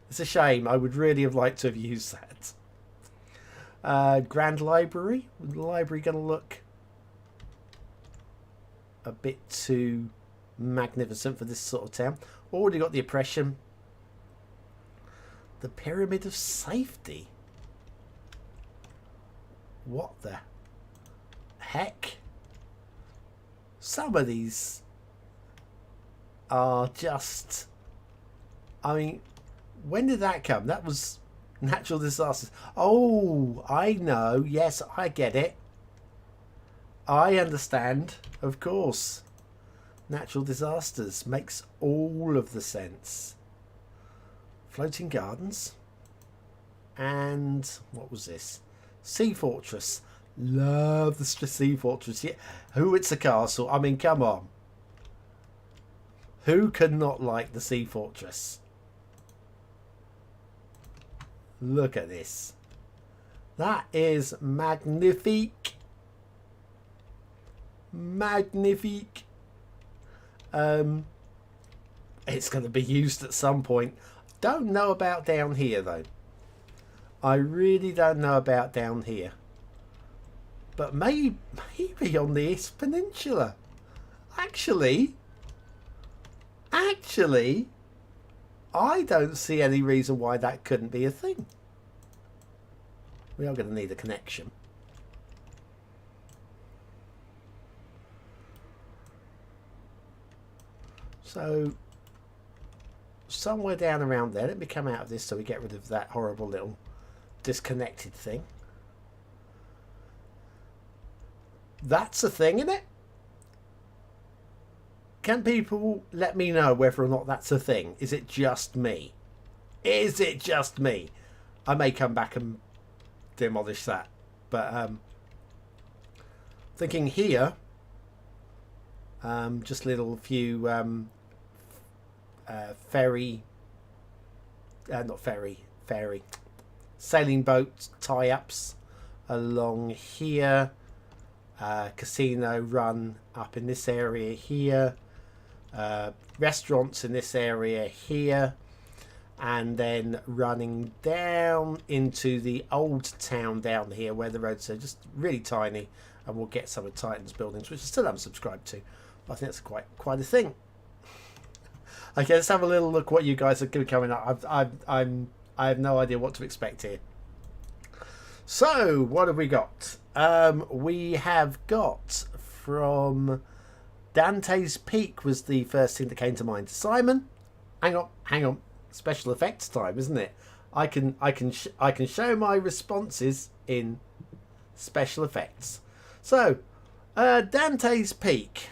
It's a shame. I would really have liked to have used that. Grand Library. Is the library going to look a bit too magnificent for this sort of town? Already got the oppression. The Pyramid of Safety. What the heck? Some of these are just... I mean, when did that come? That was natural disasters. Oh, I know. Yes, I get it. I understand. Of course. Natural disasters makes all of the sense. Floating gardens. And what was this? Sea Fortress. Love the Sea Fortress. Yeah. Who it's a castle. I mean, come on. Who could not like the Sea Fortress? Look at this. That is magnifique. Magnifique. It's going to be used at some point. Don't know about down here though. I really don't know about down here. But maybe on the East Peninsula. Actually, I don't see any reason why that couldn't be a thing. We are going to need a connection. So, somewhere down around there, let me come out of this so we get rid of that horrible little disconnected thing. That's a thing, isn't it? Can people let me know whether or not that's a thing? Is it just me? Is it just me? I may come back and demolish that. But thinking here, just little few ferry sailing boat tie-ups along here. Casino run up in this area here. Restaurants in this area here. And then running down into the old town down here where the roads are just really tiny. And we'll get some of Titan's buildings, which I still haven't subscribed to. But I think that's quite a thing. Okay, let's have a little look what you guys are coming up. I'm I have no idea what to expect here. So, what have we got? We have got from Dante's Peak was the first thing that came to mind. Simon, hang on. Special effects time, isn't it? I can show my responses in special effects. So, Dante's Peak.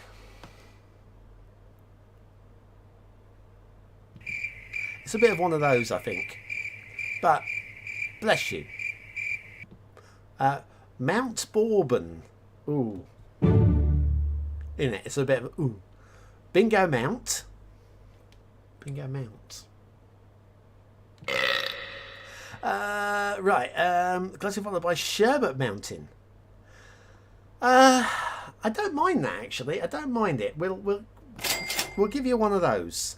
It's a bit of one of those, I think. But bless you. Mount Bourbon. Ooh. In it. It's a bit of ooh. Bingo Mount. Right. Closely followed by Sherbet Mountain. I don't mind that actually. I don't mind it. We'll give you one of those.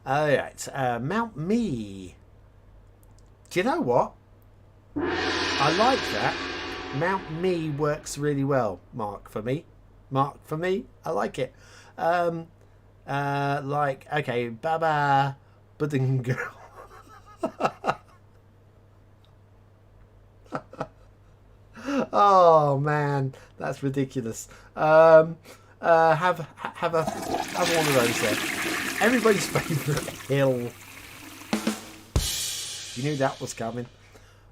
All right. Mount Me. Do you know what? I like that. Mount Me works really well. Mark for me. I like it. Like okay, Baba Pudding Girl. Oh man, that's ridiculous. Have one of those there. Everybody's favourite hill. You knew that was coming.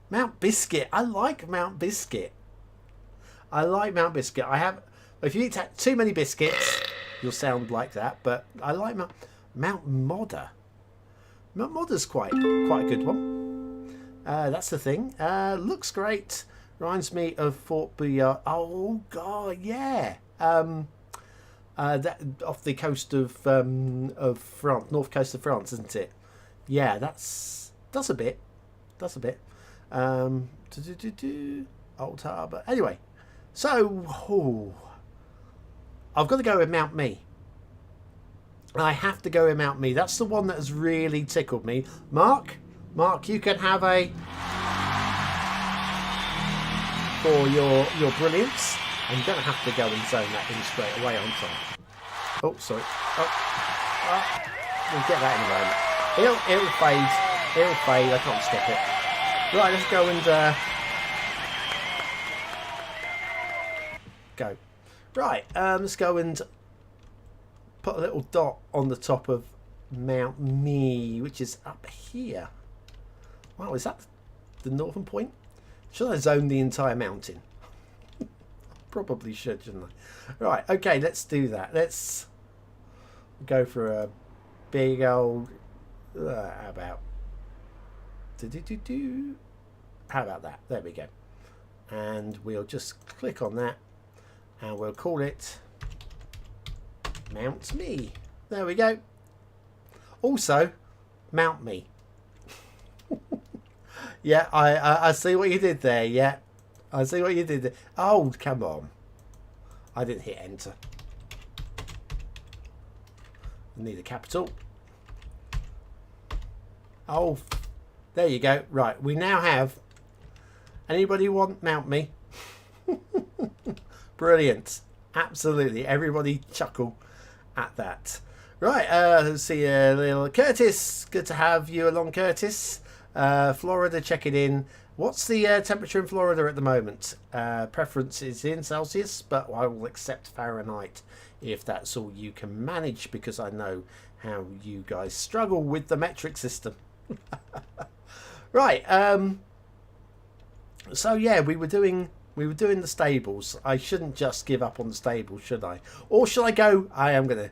Mount Biscuit. I like Mount Biscuit. I have. If you eat too many biscuits, you'll sound like that. But I like Mount Modder. Mount Modder's quite a good one. That's the thing. Looks great. Reminds me of Fort Boyard. Oh God, yeah. That off the coast of France, north coast of France, isn't it? Yeah, does a bit. Old Harbour. Anyway, so I've got to go with Mount Me. I have to go with Mount Me. That's the one that has really tickled me. Mark, you can have a for your brilliance. I'm going to have to go and zone that in straight away on time. Oh, sorry. We'll get that in a moment. It'll fade. I can't stop it. Right, let's go and go. Right, let's go and put a little dot on the top of Mount Me, which is up here. Wow, is that the northern point? Should I zone the entire mountain? Probably should, shouldn't I? Right, okay, let's do that. Let's go for a big old... how about... How about that? There we go. And we'll just click on that. And we'll call it... Mount Me. There we go. Also, Mount Me. Yeah, I see what you did there. Yeah, I see what you did there. Oh, come on. I didn't hit enter. I need a capital. Oh, there you go. Right, we now have... Anybody want Mount Me? Brilliant. Absolutely. Everybody chuckle at that. Right, let's see little Curtis. Good to have you along, Curtis. Florida, checking in. What's the temperature in Florida at the moment? Preference is in Celsius, but I will accept Fahrenheit if that's all you can manage, because I know how you guys struggle with the metric system. Right. So yeah, we were doing the stables. I shouldn't just give up on the stables, should I? Or should I go? I'm going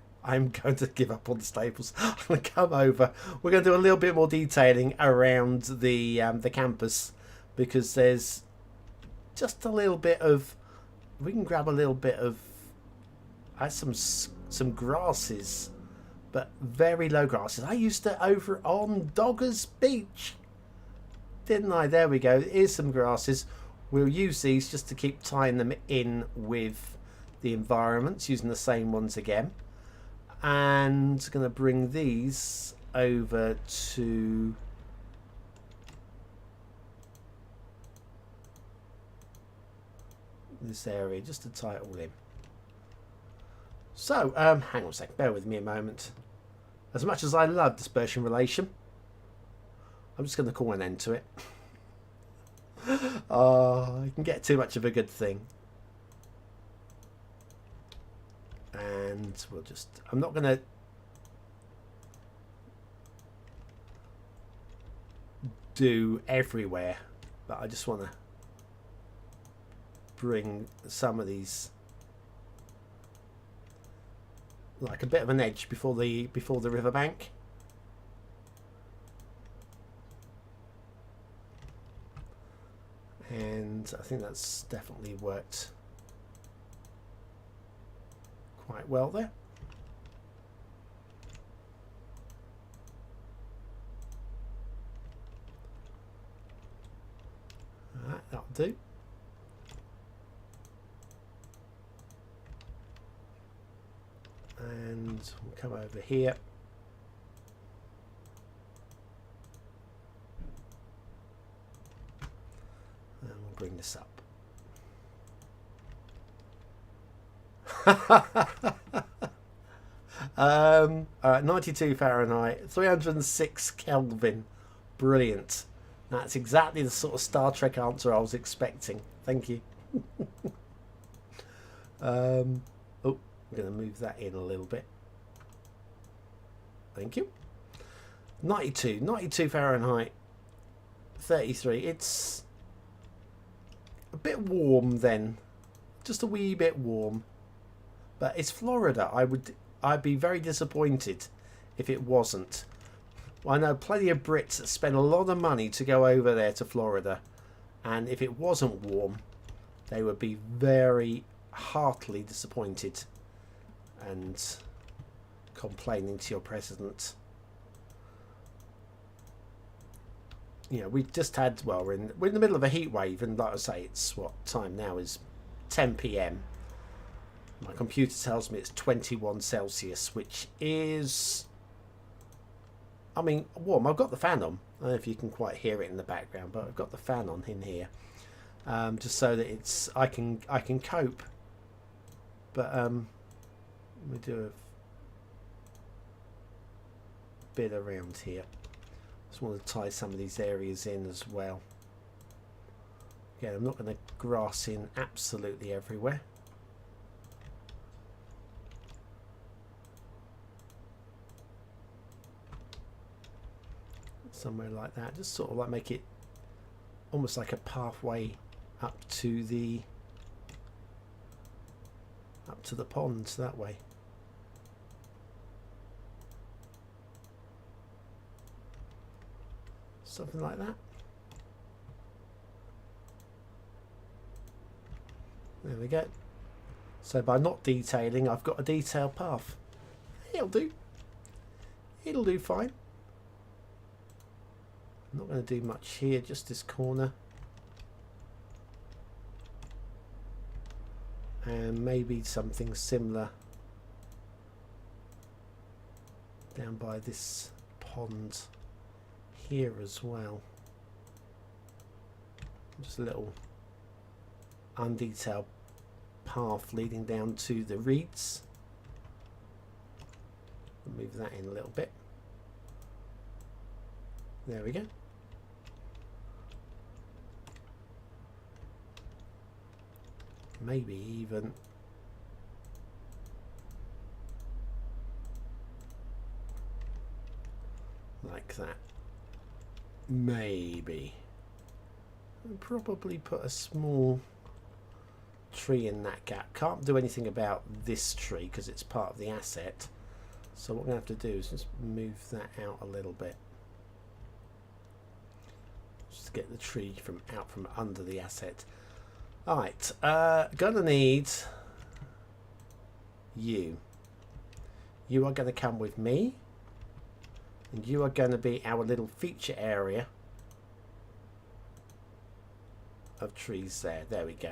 to give up on the stables. I'm going to come over. We're going to do a little bit more detailing around the campus, because there's just a little bit of... We can grab a little bit of... I had some grasses, but very low grasses. I used to over on Doggers Beach, didn't I? There we go. Here's some grasses. We'll use these just to keep tying them in with the environments, using the same ones again. And going to bring these over to this area just to tie it all in. So, hang on a sec, bear with me a moment. As much as I love dispersion relation, I'm just going to call an end to it. Oh, I can get too much of a good thing. And we'll just... I'm not going to... do everywhere, but I just want to bring some of these like a bit of an edge before the riverbank. And I think that's definitely worked quite well there. Alright, that'll do. And we'll come over here. And we'll bring this up. All right, 92 Fahrenheit, 306 Kelvin. Brilliant. That's exactly the sort of Star Trek answer I was expecting. Thank you. Oh, I'm going to move that in a little bit. Thank you. 92 Fahrenheit, 33. It's a bit warm then. Just a wee bit warm. But it's Florida. I'd be very disappointed if it wasn't. I know plenty of Brits that spend a lot of money to go over there to Florida, and if it wasn't warm, they would be very heartily disappointed and complaining to your president. You know, we just had, well, we're in the middle of a heat wave, and like I say, it's what time now is 10 p.m. My computer tells me it's 21 Celsius, which is, I mean, warm. I've got the fan on. I don't know if you can quite hear it in the background, but I've got the fan on in here, just so that it's I can cope. But let me do a bit around here. Just want to tie some of these areas in as well. Again, I'm not going to grass in absolutely everywhere. Somewhere like that, just sort of like make it almost like a pathway up to the ponds that way. Something like that. There we go. So by not detailing, I've got a detailed path. It'll do. It'll do fine. I'm not going to do much here, just this corner. And maybe something similar down by this pond here as well. Just a little undetailed path leading down to the reeds. Move that in a little bit. There we go. Maybe even like that. Maybe. I'll probably put a small tree in that gap. Can't do anything about this tree because it's part of the asset. So what we're going to have to do is just move that out a little bit. Just get the tree out from under the asset. Alright, gonna need you. You are going to come with me. And you are going to be our little feature area of trees there. There we go.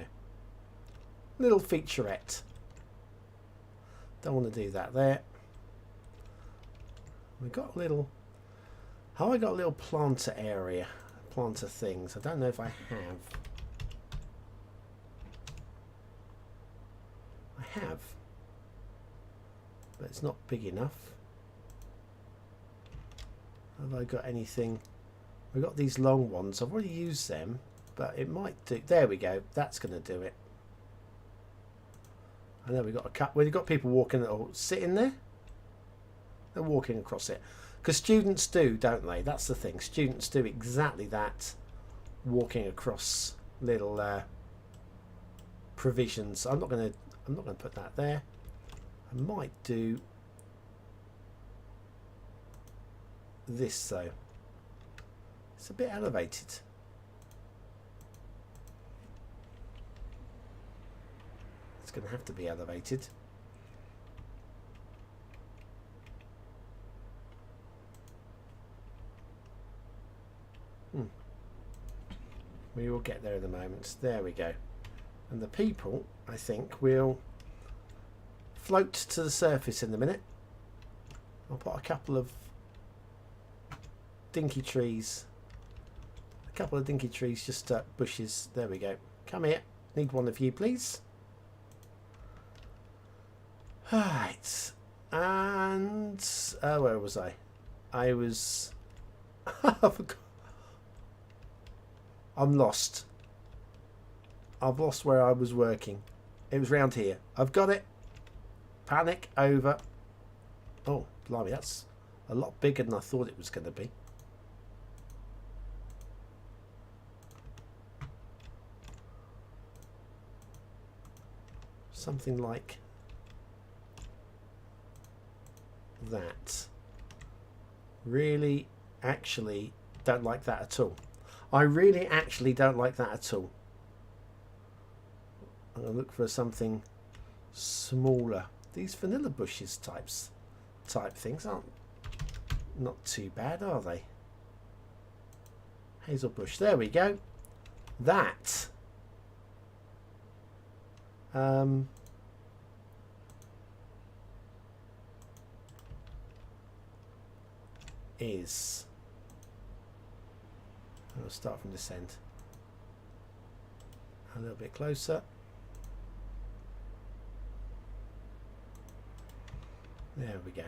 Little featurette. Don't want to do that there. We've got a little... How I got a little planter area. Planter things. I don't know if I have. I have. But it's not big enough. Have I got anything? We've got these long ones. I've already used them, but it might do. There we go. That's going to do it. I know we've got a cut. We've got people walking or sitting there. They're walking across it. Because students do, don't they? That's the thing. Students do exactly that. Walking across little provisions. I'm not going to put that there. I might do this though. It's a bit elevated. It's going to have to be elevated. We will get there in a moment. There we go. And the people, I think, will float to the surface in a minute. I'll put a couple of dinky trees. Just bushes. There we go. Come here. Need one of you, please. Right. And where was I? I was... I forgot. I'm lost. I've lost where I was working. It was round here. I've got it. Panic over. Oh, blimey, that's a lot bigger than I thought it was going to be. Something like that. Really, actually, don't like that at all. I really, actually don't like that at all. I'm going to look for something smaller. These vanilla bushes type things aren't not too bad, are they? Hazel bush. There we go. That is... I'll start from this end. A little bit closer. There we go.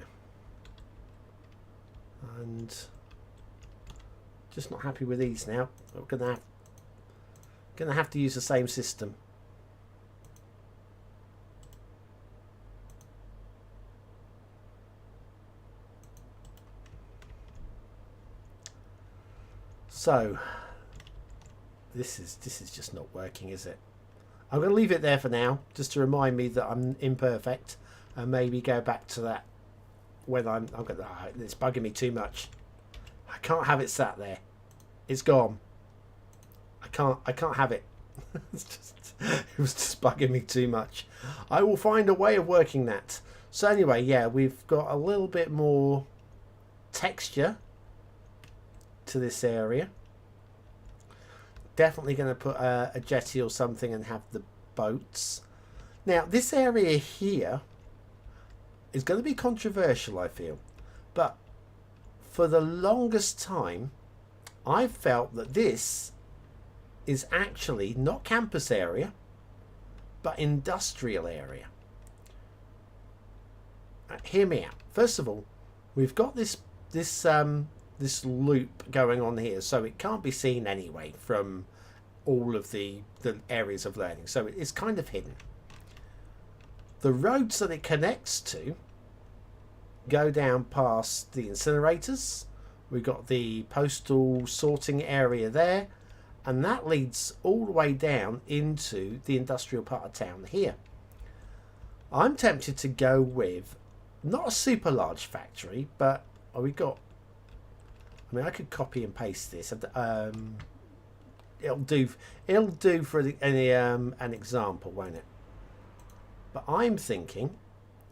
And just not happy with these now. We're gonna have to use the same system. So this is just not working, is it? I'm going to leave it there for now, just to remind me that I'm imperfect, and maybe go back to that when I'm going to. It's bugging me too much. I can't have it sat there. It's gone. I can't have it. It was just bugging me too much. I will find a way of working that. So anyway, yeah, we've got a little bit more texture to this area. Definitely going to put a jetty or something and have the boats. Now this area here is going to be controversial, I feel, but for the longest time I felt that this is actually not campus area but industrial area. Hear me out. First of all, we've got this loop going on here, so it can't be seen anyway from all of the areas of learning, so it's kind of hidden. The roads that it connects to go down past the incinerators. We've got the postal sorting area there, and that leads all the way down into the industrial part of town here. I'm tempted to go with not a super large factory, but we got... I mean, I could copy and paste this. It'll do for an example, won't it? But I'm thinking,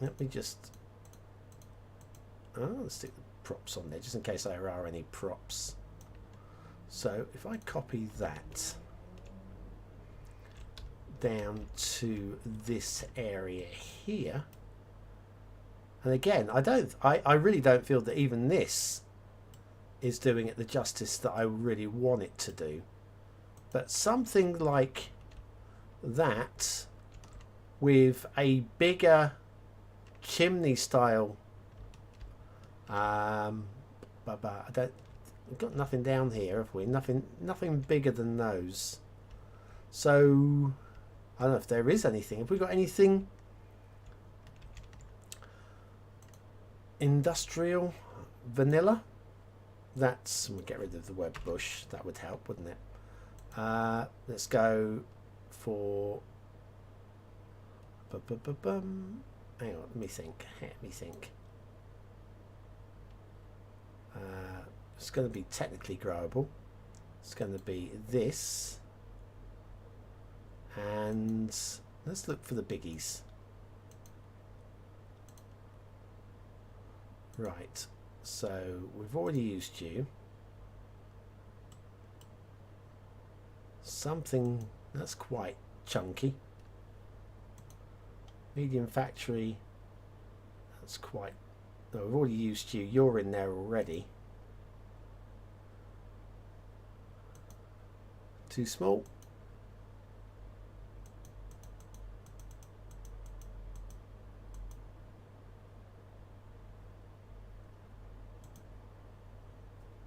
let me just... let's stick the props on there, just in case there are any props. So if I copy that down to this area here, and again, I really don't feel that even this is doing it the justice that I really want it to do, but something like that with a bigger chimney style We've got nothing down here, have we? Nothing bigger than those. So I don't know if there is anything. Have we got anything industrial vanilla? We'll get rid of the web bush. That would help, wouldn't it? Let's go for hang on, let me think. It's going to be technically growable. It's going to be this, and let's look for the biggies. Right, so we've already used you. Something that's quite chunky. Medium factory, that's quite... No, we've already used you. You're in there already. Too small.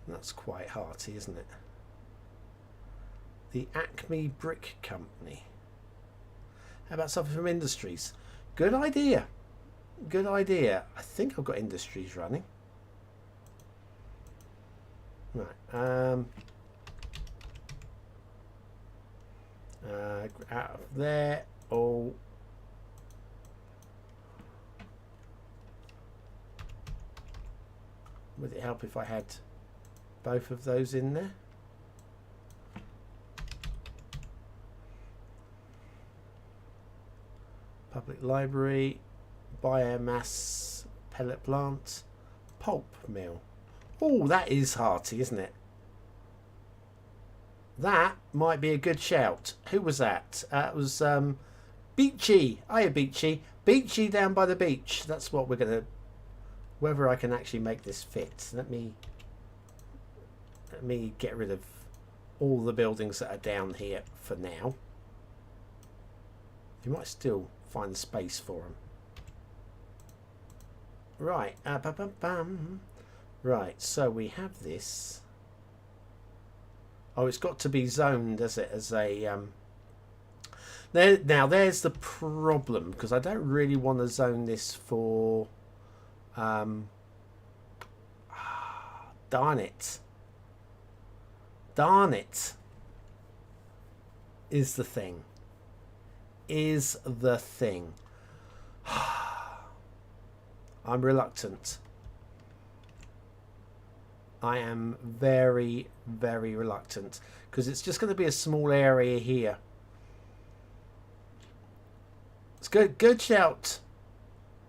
That's quite hearty, isn't it? The Acme Brick Company. How about something from Industries? Good idea. Good idea. I think I've got Industries running. Right. Out of there. Oh. Would it help if I had both of those in there? Public library, biomass pellet plant, pulp mill. Oh, that is hearty, isn't it? That might be a good shout. Who was that? It was Beachy. Hiya, Beachy. Beachy down by the beach. That's what we're going to... Whether I can actually make this fit. Let me get rid of all the buildings that are down here for now. You might still find space for them. Right. Right, so we have this. Oh, it's got to be zoned, does it, as a... Now, there's the problem, because I don't really want to zone this for... darn it. Darn it. Is the thing. I'm reluctant. I am very, very reluctant, because it's just going to be a small area here. It's good. Good shout.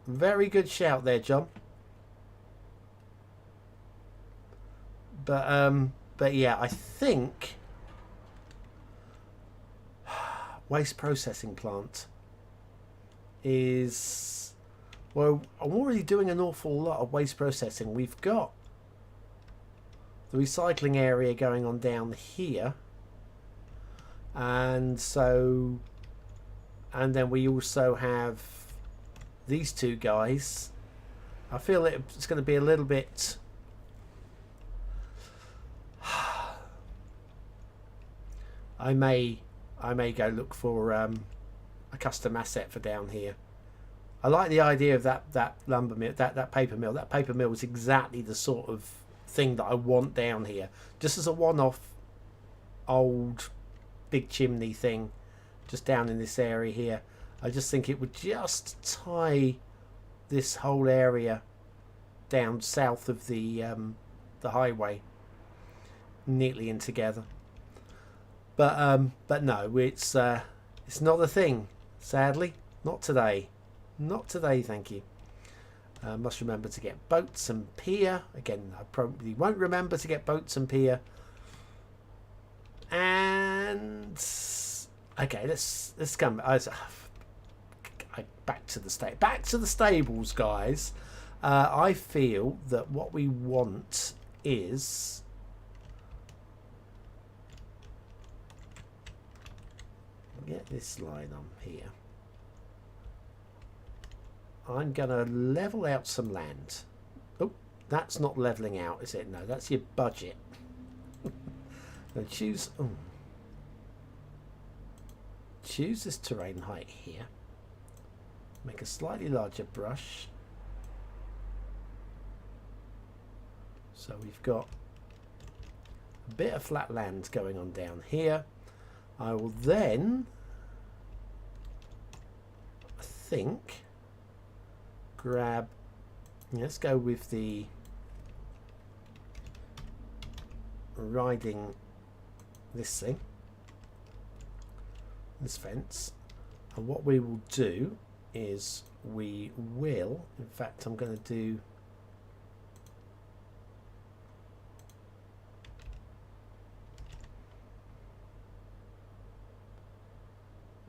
Very good shout there, John. But yeah, I think waste processing plant is... Well, I'm already doing an awful lot of waste processing. We've got the recycling area going on down here, and so, and then we also have these two guys. I feel it's going to be a little bit... I may go look for a custom asset for down here. I like the idea of that lumber mill, that paper mill. That paper mill is exactly the sort of thing that I want down here, just as a one-off old big chimney thing, just down in this area here. I just think it would just tie this whole area down south of the highway neatly in together. But no, it's not a thing. Sadly, not today. Not today, thank you. Must remember to get boats and pier. Again, I probably won't remember to get boats and pier. And okay, let's come. Back to the stables, guys. I feel that what we want is get this line on here. I'm gonna level out some land. Oh, that's not leveling out, is it? No, that's your budget. Now choose this terrain height here. Make a slightly larger brush. So we've got a bit of flat land going on down here. I will then, I think, grab, let's go with the riding this thing, this fence, and what we will do is we will, in fact I'm going to do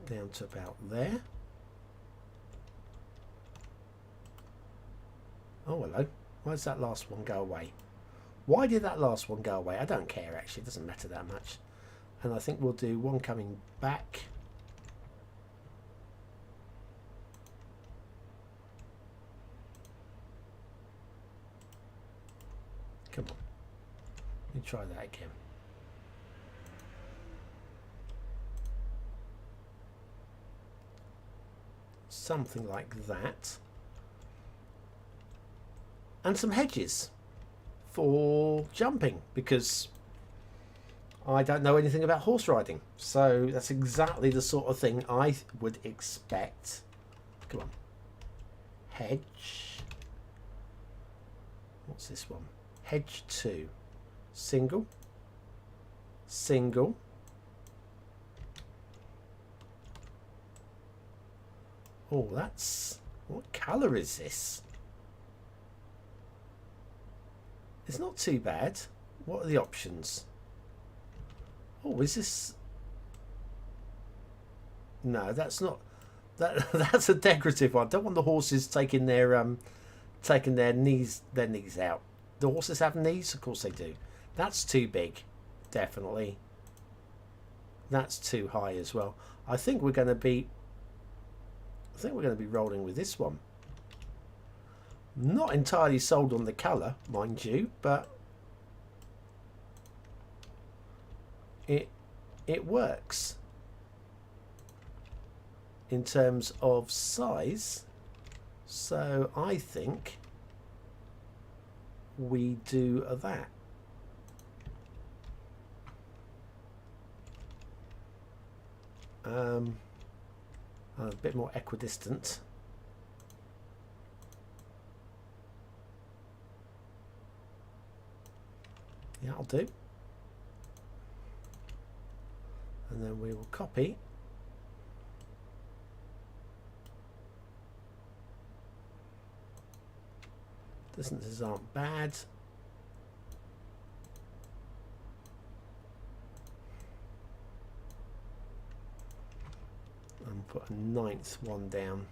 down to about there. Oh hello, why does that last one go away? Why did that last one go away? I don't care actually, it doesn't matter that much. And I think we'll do one coming back. Come on, let me try that again. Something like that. And some hedges for jumping, because I don't know anything about horse riding, so that's exactly the sort of thing I would expect. Come on, hedge, what's this one? Hedge 2, single, single, oh that's, what colour is this? It's not too bad. What are the options? Oh, is this? No, that's not. That's a decorative one. Don't want the horses taking their knees out. Do horses have knees? Of course they do. That's too big, definitely. That's too high as well. I think we're going to be rolling with this one. Not entirely sold on the colour, mind you, but it works in terms of size. So I think we do that. A bit more equidistant. Yeah, I'll do. And then we will copy. Distances aren't bad. And put a 9th one down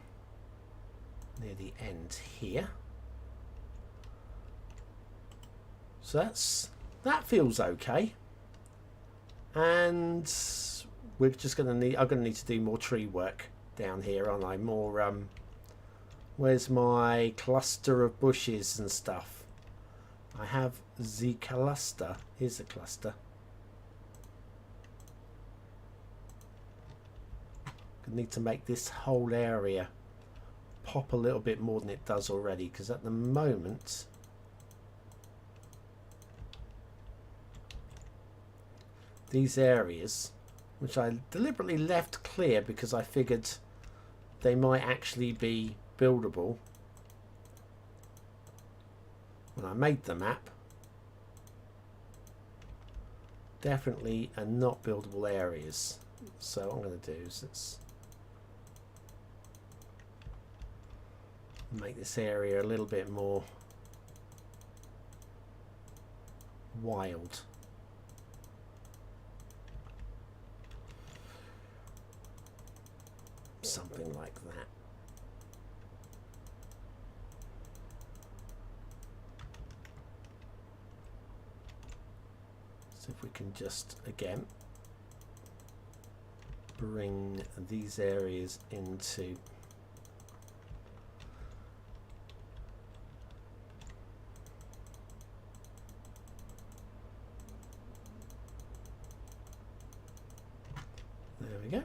near the end here. So that feels okay. And we're just I'm gonna need to do more tree work down here, aren't I? More where's my cluster of bushes and stuff? I have the cluster. Here's the cluster. I need to make this whole area pop a little bit more than it does already, because at the moment these areas, which I deliberately left clear because I figured they might actually be buildable when I made the map, definitely are not buildable areas. So what I'm going to do is let's make this area a little bit more wild. Something like that. So if we can just again bring these areas into we go.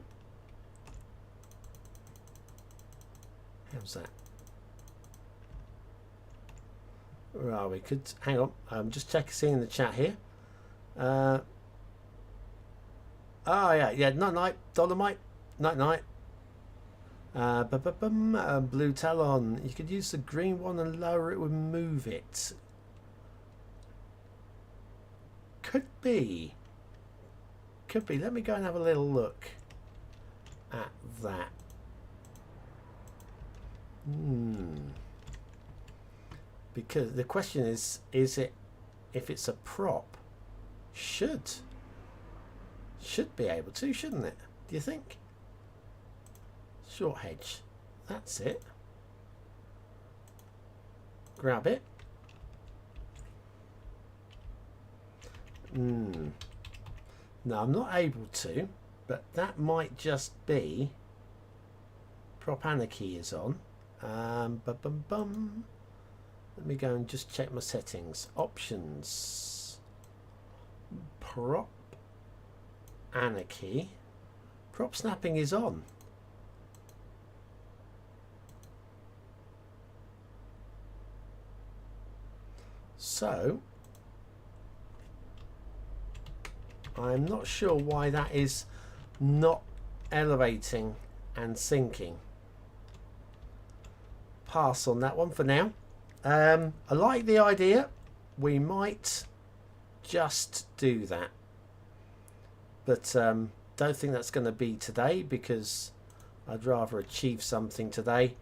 How's that? Well, we could hang on. Just seeing the chat here. Oh yeah. Night night. Dolomite. Night night. Blue Talon. You could use the green one and lower it would move it. Could be. Could be. Let me go and have a little look at that. Because the question is it, if it's a prop, should be able to, shouldn't it? Do you think? Short hedge. That's it. Grab it. No, I'm not able to, but that might just be prop anarchy is on. Let me go and just check my settings. Options. Prop anarchy. Prop snapping is on. So I'm not sure why that is not elevating and sinking. Pass on that one for now. I like the idea. We might just do that, but don't think that's going to be today, because I'd rather achieve something today.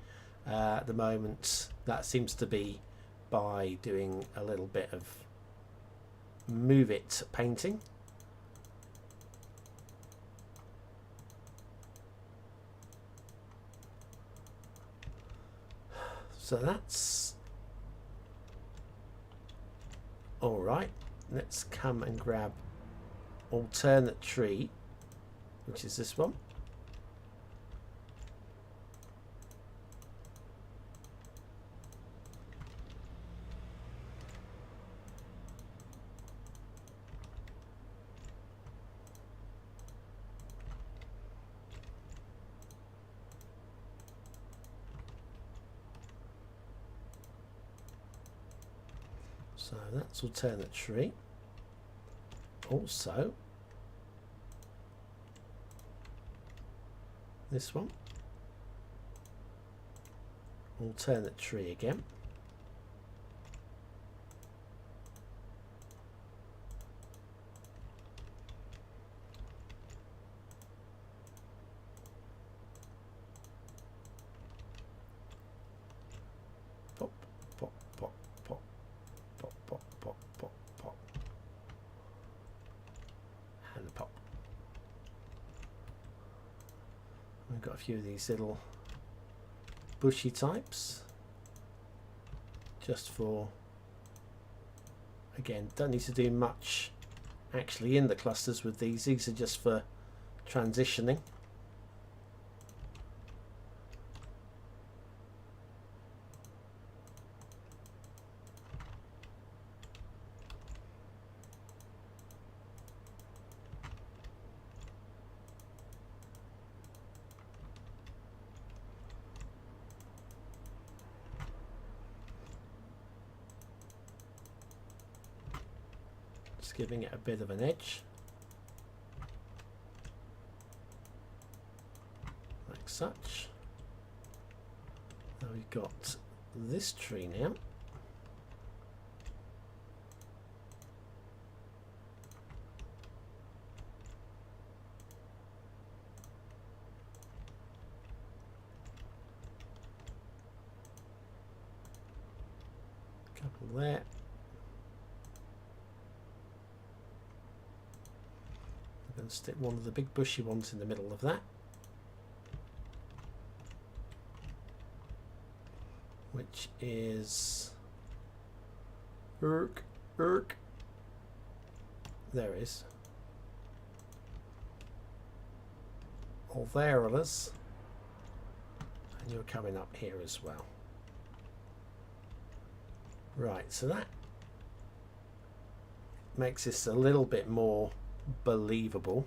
At the moment, that seems to be by doing a little bit of move it painting. So that's all right. Let's come and grab alternate tree, which is this one. So that's alternate tree. Also, this one, alternate tree again. Pop, pop, pop, pop, pop, pop, pop, pop, pop, and pop. We've got a few of these little bushy types, just for, again, don't need to do much actually in the clusters with these. These are just for transitioning. Giving it a bit of an edge, like such. Now we've got this tree now. Couple there. And stick one of the big bushy ones in the middle of that, which is there is Alvarez, and you're coming up here as well. Right, so that makes this a little bit more believable.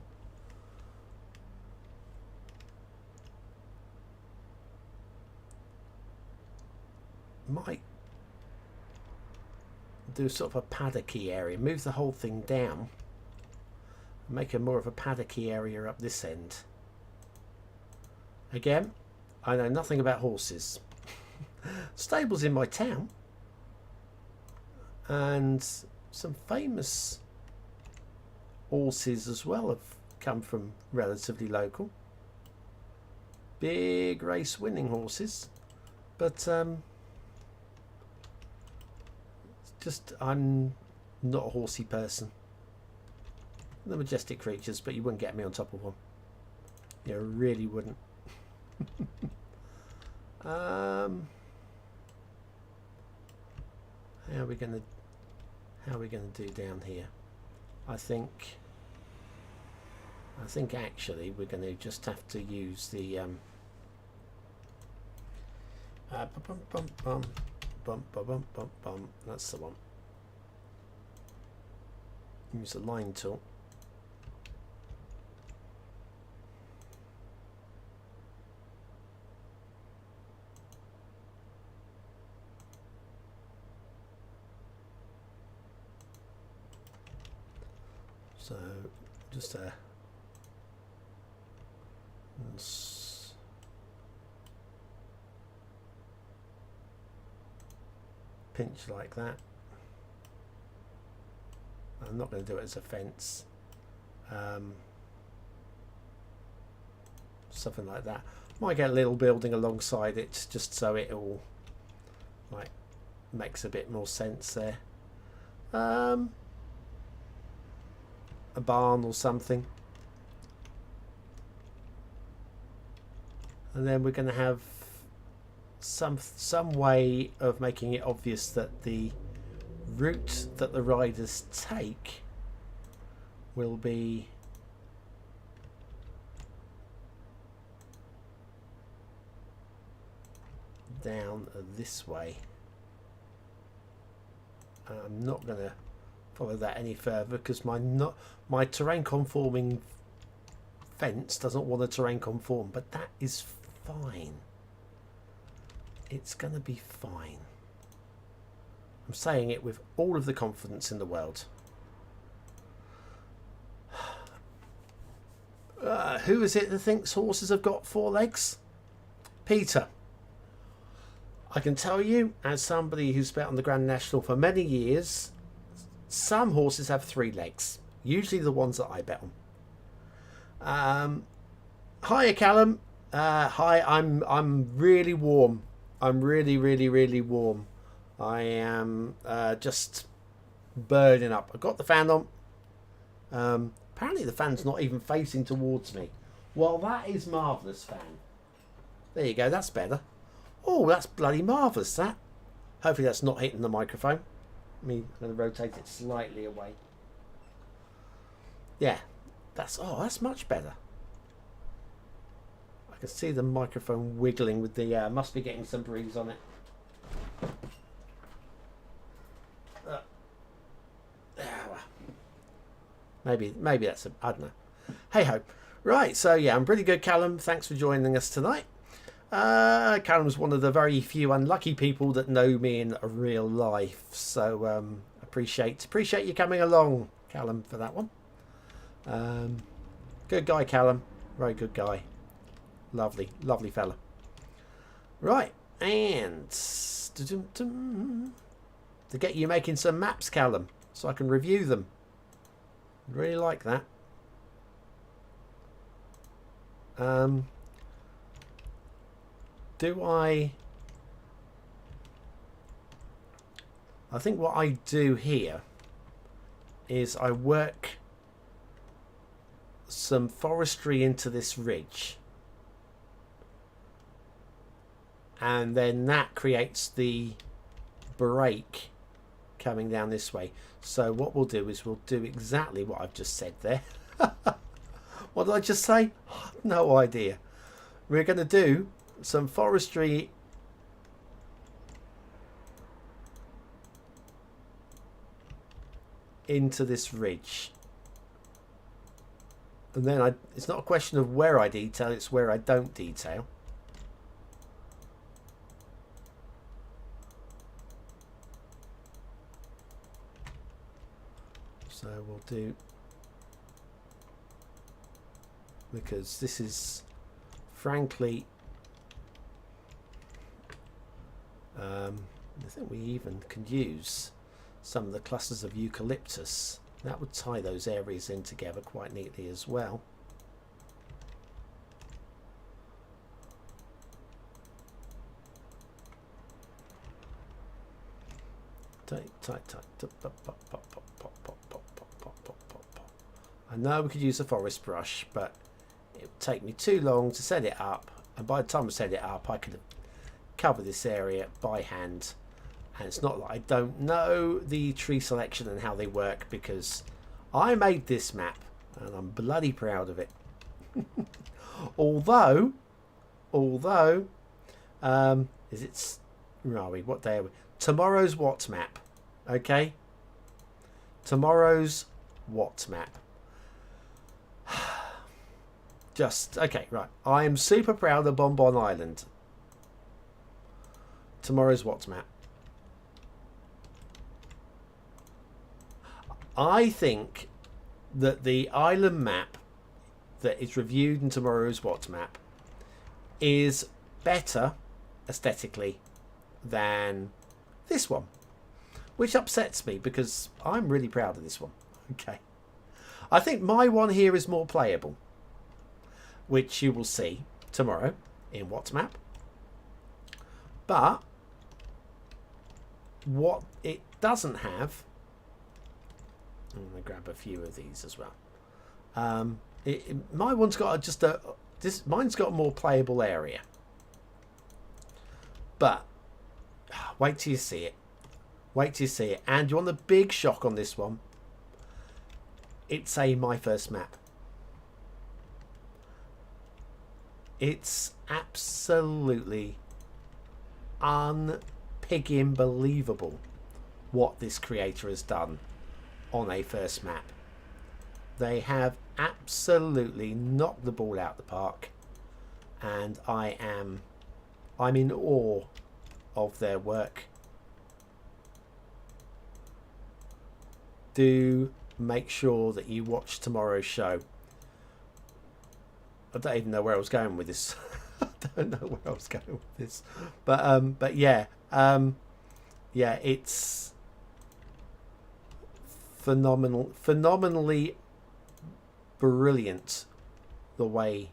might do sort of a paddocky area, move the whole thing down, make a more of a paddocky area up this end. Again, I know nothing about horses. Stables in my town, and some famous horses as well have come from relatively local. Big race winning horses, but just I'm not a horsey person. They're majestic creatures, but you wouldn't get me on top of one. You really wouldn't. How are we gonna do down here? I think actually we're going to just have to use the that's the one. Use the line tool. So just pinch like that. I'm not going to do it as a fence. Something like that. Might get a little building alongside it, just so it all like makes a bit more sense there. A barn or something. And then we're going to have some way of making it obvious that the route that the riders take will be down this way. I'm not going to follow that any further because my terrain conforming fence doesn't want a terrain conform, but that is fine. It's going to be fine. I'm saying it with all of the confidence in the world. Who is it that thinks horses have got 4 legs? Peter. I can tell you, as somebody who's bet on the Grand National for many years, some horses have 3 legs. Usually the ones that I bet on. Hiya, Callum. Hi, I'm really warm. I'm really warm. I am just burning up. I've got the fan on. Apparently the fan's not even facing towards me. Well, that is marvellous, fan. There you go, that's better. Oh, that's bloody marvellous, that. Hopefully that's not hitting the microphone. I'm going to rotate it slightly away. Yeah, that's much better. I can see the microphone wiggling with the must be getting some breeze on it. Maybe that's I don't know. Hey ho. Right, so yeah, I'm pretty good, Callum. Thanks for joining us tonight. Callum's one of the very few unlucky people that know me in real life, so appreciate you coming along, Callum, for that one. Good guy, Callum. Very good guy. Lovely fella. Right, and to get you making some maps, Callum, so I can review them. Really like that. I think what I do here is I work some forestry into this ridge, and then that creates the break coming down this way. So what we'll do is we'll do exactly what I've just said there. What did I just say? No idea. We're going to do some forestry into this ridge, and then it's not a question of where I detail, it's where I don't detail. do, because this is frankly I think we even can use some of the clusters of eucalyptus. That would tie those areas in together quite neatly as well. Tight. I know we could use a forest brush, but it would take me too long to set it up, and by the time I set it up I could cover this area by hand. And it's not that I don't know the tree selection and how they work, because I made this map and I'm bloody proud of it. although is it's where are we, what day are we? Tomorrow's what map, okay? Tomorrow's what map. Just okay, right. I am super proud of Bonbon Island. Tomorrow's what map. I think that the island map that is reviewed in tomorrow's what map is better aesthetically than this one, which upsets me because I'm really proud of this one. Okay, I think my one here is more playable, which you will see tomorrow in what map. But what it doesn't have, I'm going to grab a few of these as well. My one's got mine's got a more playable area. But wait till you see it. Wait till you see it. And you want the big shock on this one? It's my first map. It's absolutely unpigging believable what this creator has done on a first map. They have absolutely knocked the ball out the park, and I'm in awe of their work. Do make sure that you watch tomorrow's show. I don't even know where I was going with this. I don't know where I was going with this, but yeah, it's phenomenally brilliant the way.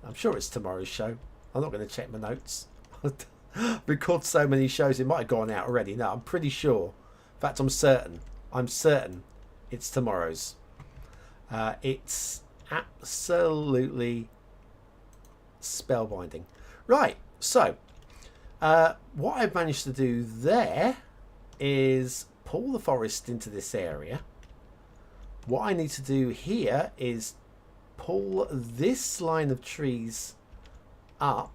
I'm sure it's tomorrow's show. I'm not going to check my notes. Record so many shows, it might have gone out already. No, I'm pretty sure. In fact, I'm certain it's tomorrow's. It's absolutely spellbinding. Right, so what I've managed to do there is pull the forest into this area. What I need to do here is pull this line of trees up.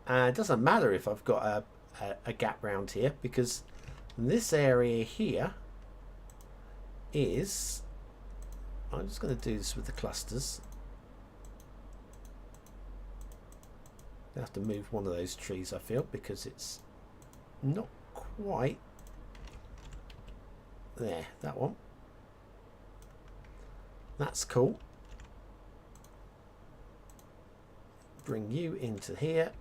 And it doesn't matter if I've got a gap round here, because this area here is, I'm just going to do this with the clusters. I have to move one of those trees, I feel, because it's not quite there. That one. That's cool. Bring you into here.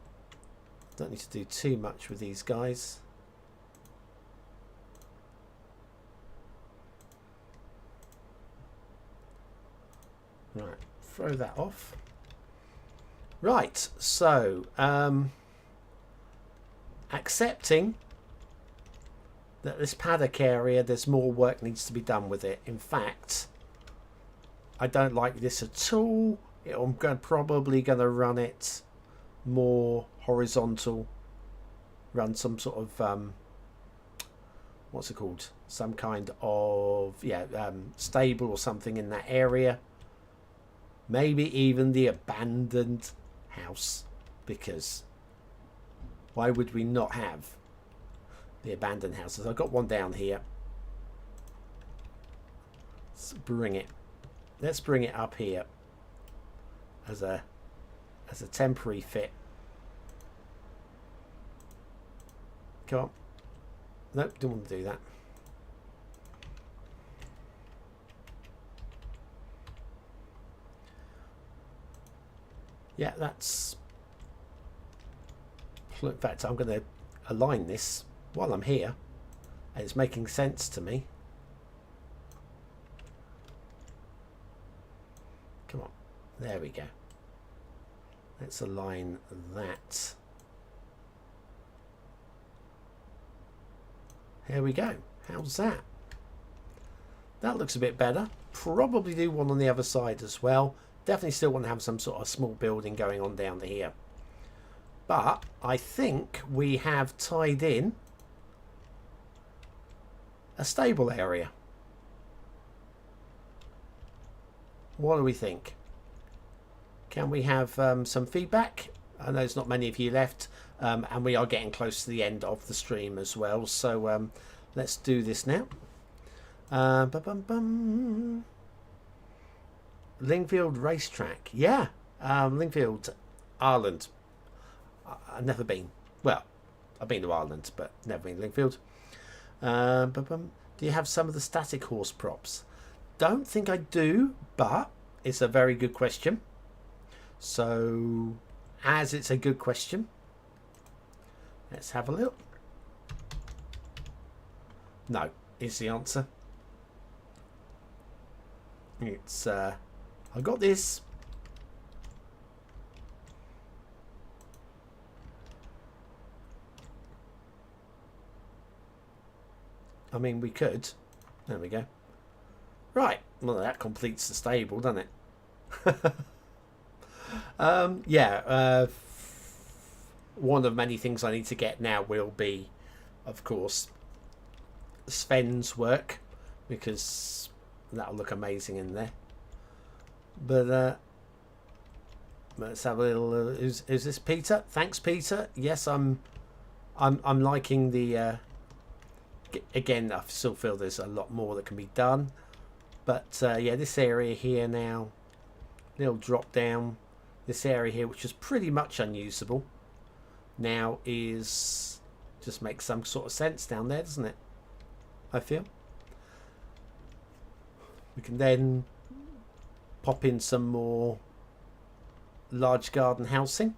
Don't need to do too much with these guys. Right, throw that off. Right, so accepting that this paddock area, there's more work needs to be done with it. In fact, I don't like this at all. I'm probably going to run it more horizontal. Run some sort of what's it called? Some kind of stable or something in that area. Maybe even the abandoned house, because why would we not have the abandoned houses? I've got one down here. Let's bring it up here as a temporary fit. Come on. Nope, don't want to do that. Yeah, that's... In fact, I'm going to align this while I'm here. And it's making sense to me. Come on. There we go. Let's align that. Here we go. How's that? That looks a bit better. Probably do one on the other side as well. Definitely still want to have some sort of small building going on down here. But I think we have tied in a stable area. What do we think? Can we have some feedback? I know there's not many of you left, and we are getting close to the end of the stream as well. So let's do this now. Lingfield Racetrack. Yeah, Lingfield, Ireland. I've never been. Well, I've been to Ireland, but never been to Lingfield. Do you have some of the static horse props? Don't think I do, but it's a very good question. So, as it's a good question, let's have a look. No, is the answer. It's, I got this. I mean, we could. There we go. Right. Well, that completes the stable, doesn't it? Yeah. One of many things I need to get now will be, of course, Sven's work, because that'll look amazing in there. But let's have a little. Is this Peter? Thanks, Peter. Yes, I'm liking the. Again, I still feel there's a lot more that can be done, but yeah, this area here now, little drop down. This area here, which is pretty much unusable, now is just makes some sort of sense down there, doesn't it? I feel we can then pop in some more large garden housing.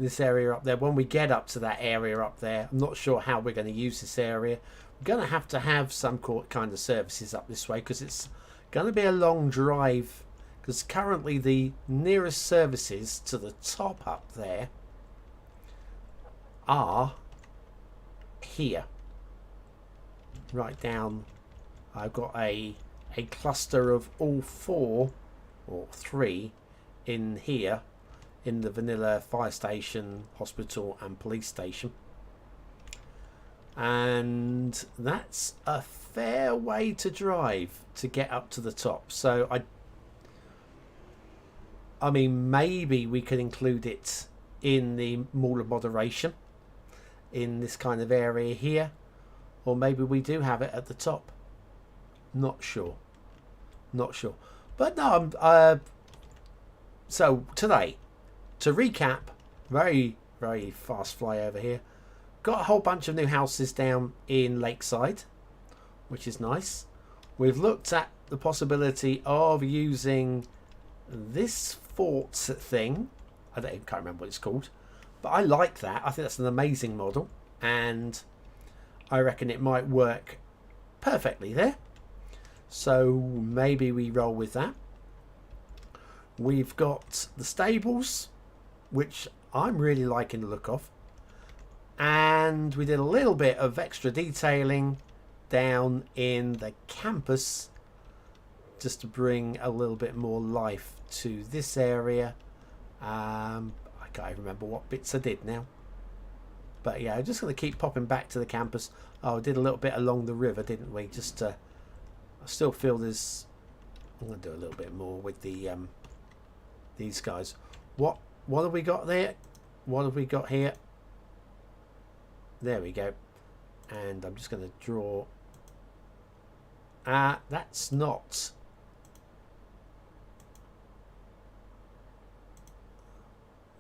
This area up there, when we get up to that area up there, I'm not sure how we're going to use this area. We're going to have some kind of services up this way, because it's going to be a long drive, because currently the nearest services to the top up there are here, right down. I've got a cluster of all 4 or 3 in here, in the vanilla fire station, hospital and police station, and that's a fair way to drive to get up to the top. So I mean, maybe we could include it in the mall of moderation in this kind of area here, or maybe we do have it at the top. Not sure, but no. So today, to recap, very fast fly over here, got a whole bunch of new houses down in Lakeside, which is nice. We've looked at the possibility of using this fort thing. I can't remember what it's called, but I like that. I think that's an amazing model, and I reckon it might work perfectly there. So maybe we roll with that. We've got the stables, which I'm really liking the look of, and we did a little bit of extra detailing down in the campus just to bring a little bit more life to this area. I can't remember what bits I did now, but yeah, I'm just going to keep popping back to the campus. Oh, we did a little bit along the river, didn't we? Just I still feel there's, I'm going to do a little bit more with the these guys. What have we got there? What have we got here? There we go. And I'm just going to draw. That's not.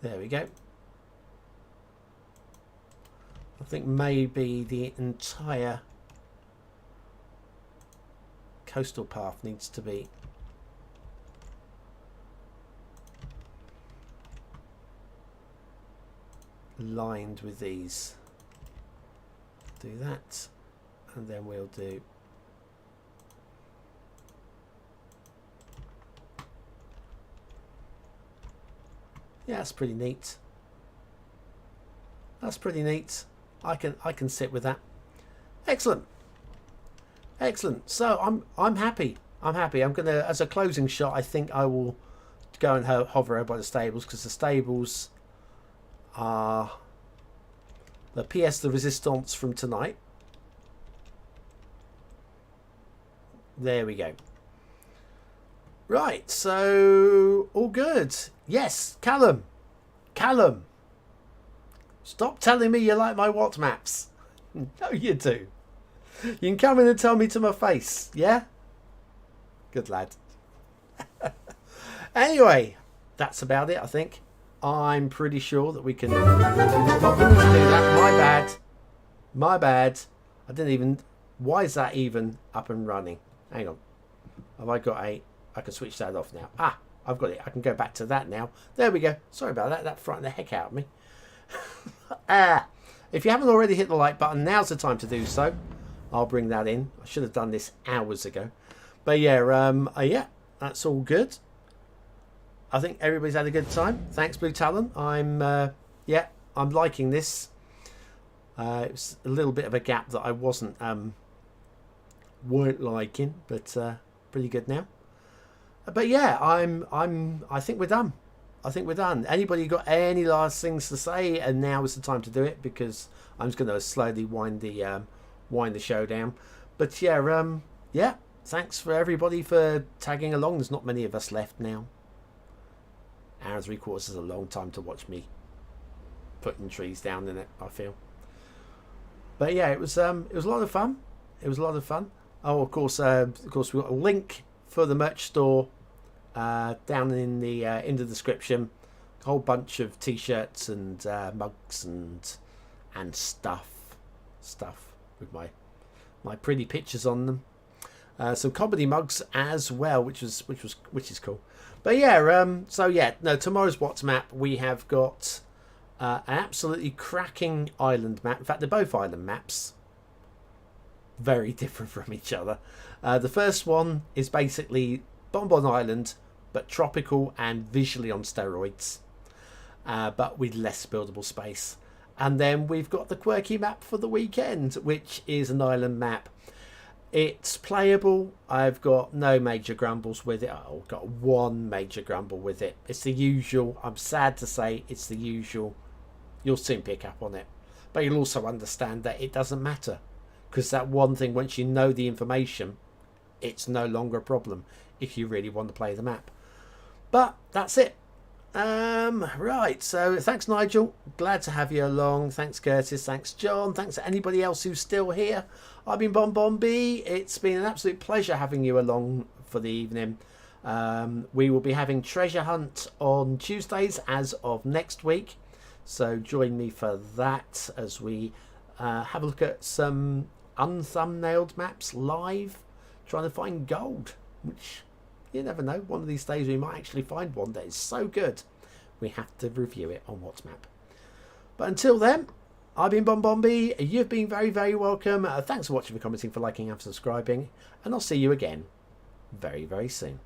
There we go. I think maybe the entire coastal path needs to be aligned with these. Do that, and then we'll do yeah, that's pretty neat. That's pretty neat. I can sit with that. Excellent. Excellent. So I'm happy. I'm happy. I'm gonna, as a closing shot, I think I will go and hover over by the stables, because the stables are the pièce de résistance from tonight. There we go. Right, so all good. Yes, Callum. Callum. Stop telling me you like my what maps. No, you do. You can come in and tell me to my face, yeah? Good lad. Anyway, that's about it, I think. I'm pretty sure that we can... Not going to do that. My bad. My bad. I didn't even... Why is that even up and running? Hang on. Have I got a... I can switch that off now. Ah, I've got it. I can go back to that now. There we go. Sorry about that. That frightened the heck out of me. If you haven't already hit the like button, now's the time to do so. I'll bring that in. I should have done this hours ago. But yeah, yeah, that's all good. I think everybody's had a good time. Thanks, Blue Talon. Yeah, I'm liking this. It was a little bit of a gap that I weren't liking, but pretty good now. But yeah, I think we're done. I think we're done. Anybody got any last things to say? And now is the time to do it, because I'm just going to slowly wind the show down. But yeah, yeah. Thanks for everybody for tagging along. There's not many of us left now. Hour and 3/4 is a long time to watch me putting trees down in it, I feel. But yeah, it was a lot of fun. It was a lot of fun. Oh, of course, we've got a link for the merch store down in the description. A whole bunch of t-shirts and mugs and stuff with my pretty pictures on them. Some comedy mugs as well, which is cool. But yeah, so yeah, no, tomorrow's What's map, we have got an absolutely cracking island map. In fact, they're both island maps, very different from each other. The first one is basically Bonbon Island, but tropical and visually on steroids, but with less buildable space. And then we've got the quirky map for the weekend, which is an island map. It's playable. I've got no major grumbles with it. I've got one major grumble with it. It's the usual. I'm sad to say it's the usual. You'll soon pick up on it. But you'll also understand that it doesn't matter. Because that one thing, once you know the information, it's no longer a problem if you really want to play the map. But that's it. Right, so thanks Nigel, glad to have you along. Thanks Curtis, thanks John, thanks to anybody else who's still here. I've been BonBonB. It's been an absolute pleasure having you along for the evening. We will be having Treasure Hunt on Tuesdays as of next week, so join me for that as we have a look at some unthumbnailed maps live, trying to find gold, which you never know, one of these days we might actually find one that is so good we have to review it on What's Map. But until then, I've been BonBonB. You've been very, very welcome. Thanks for watching, for commenting, for liking and for subscribing, and I'll see you again very, very soon.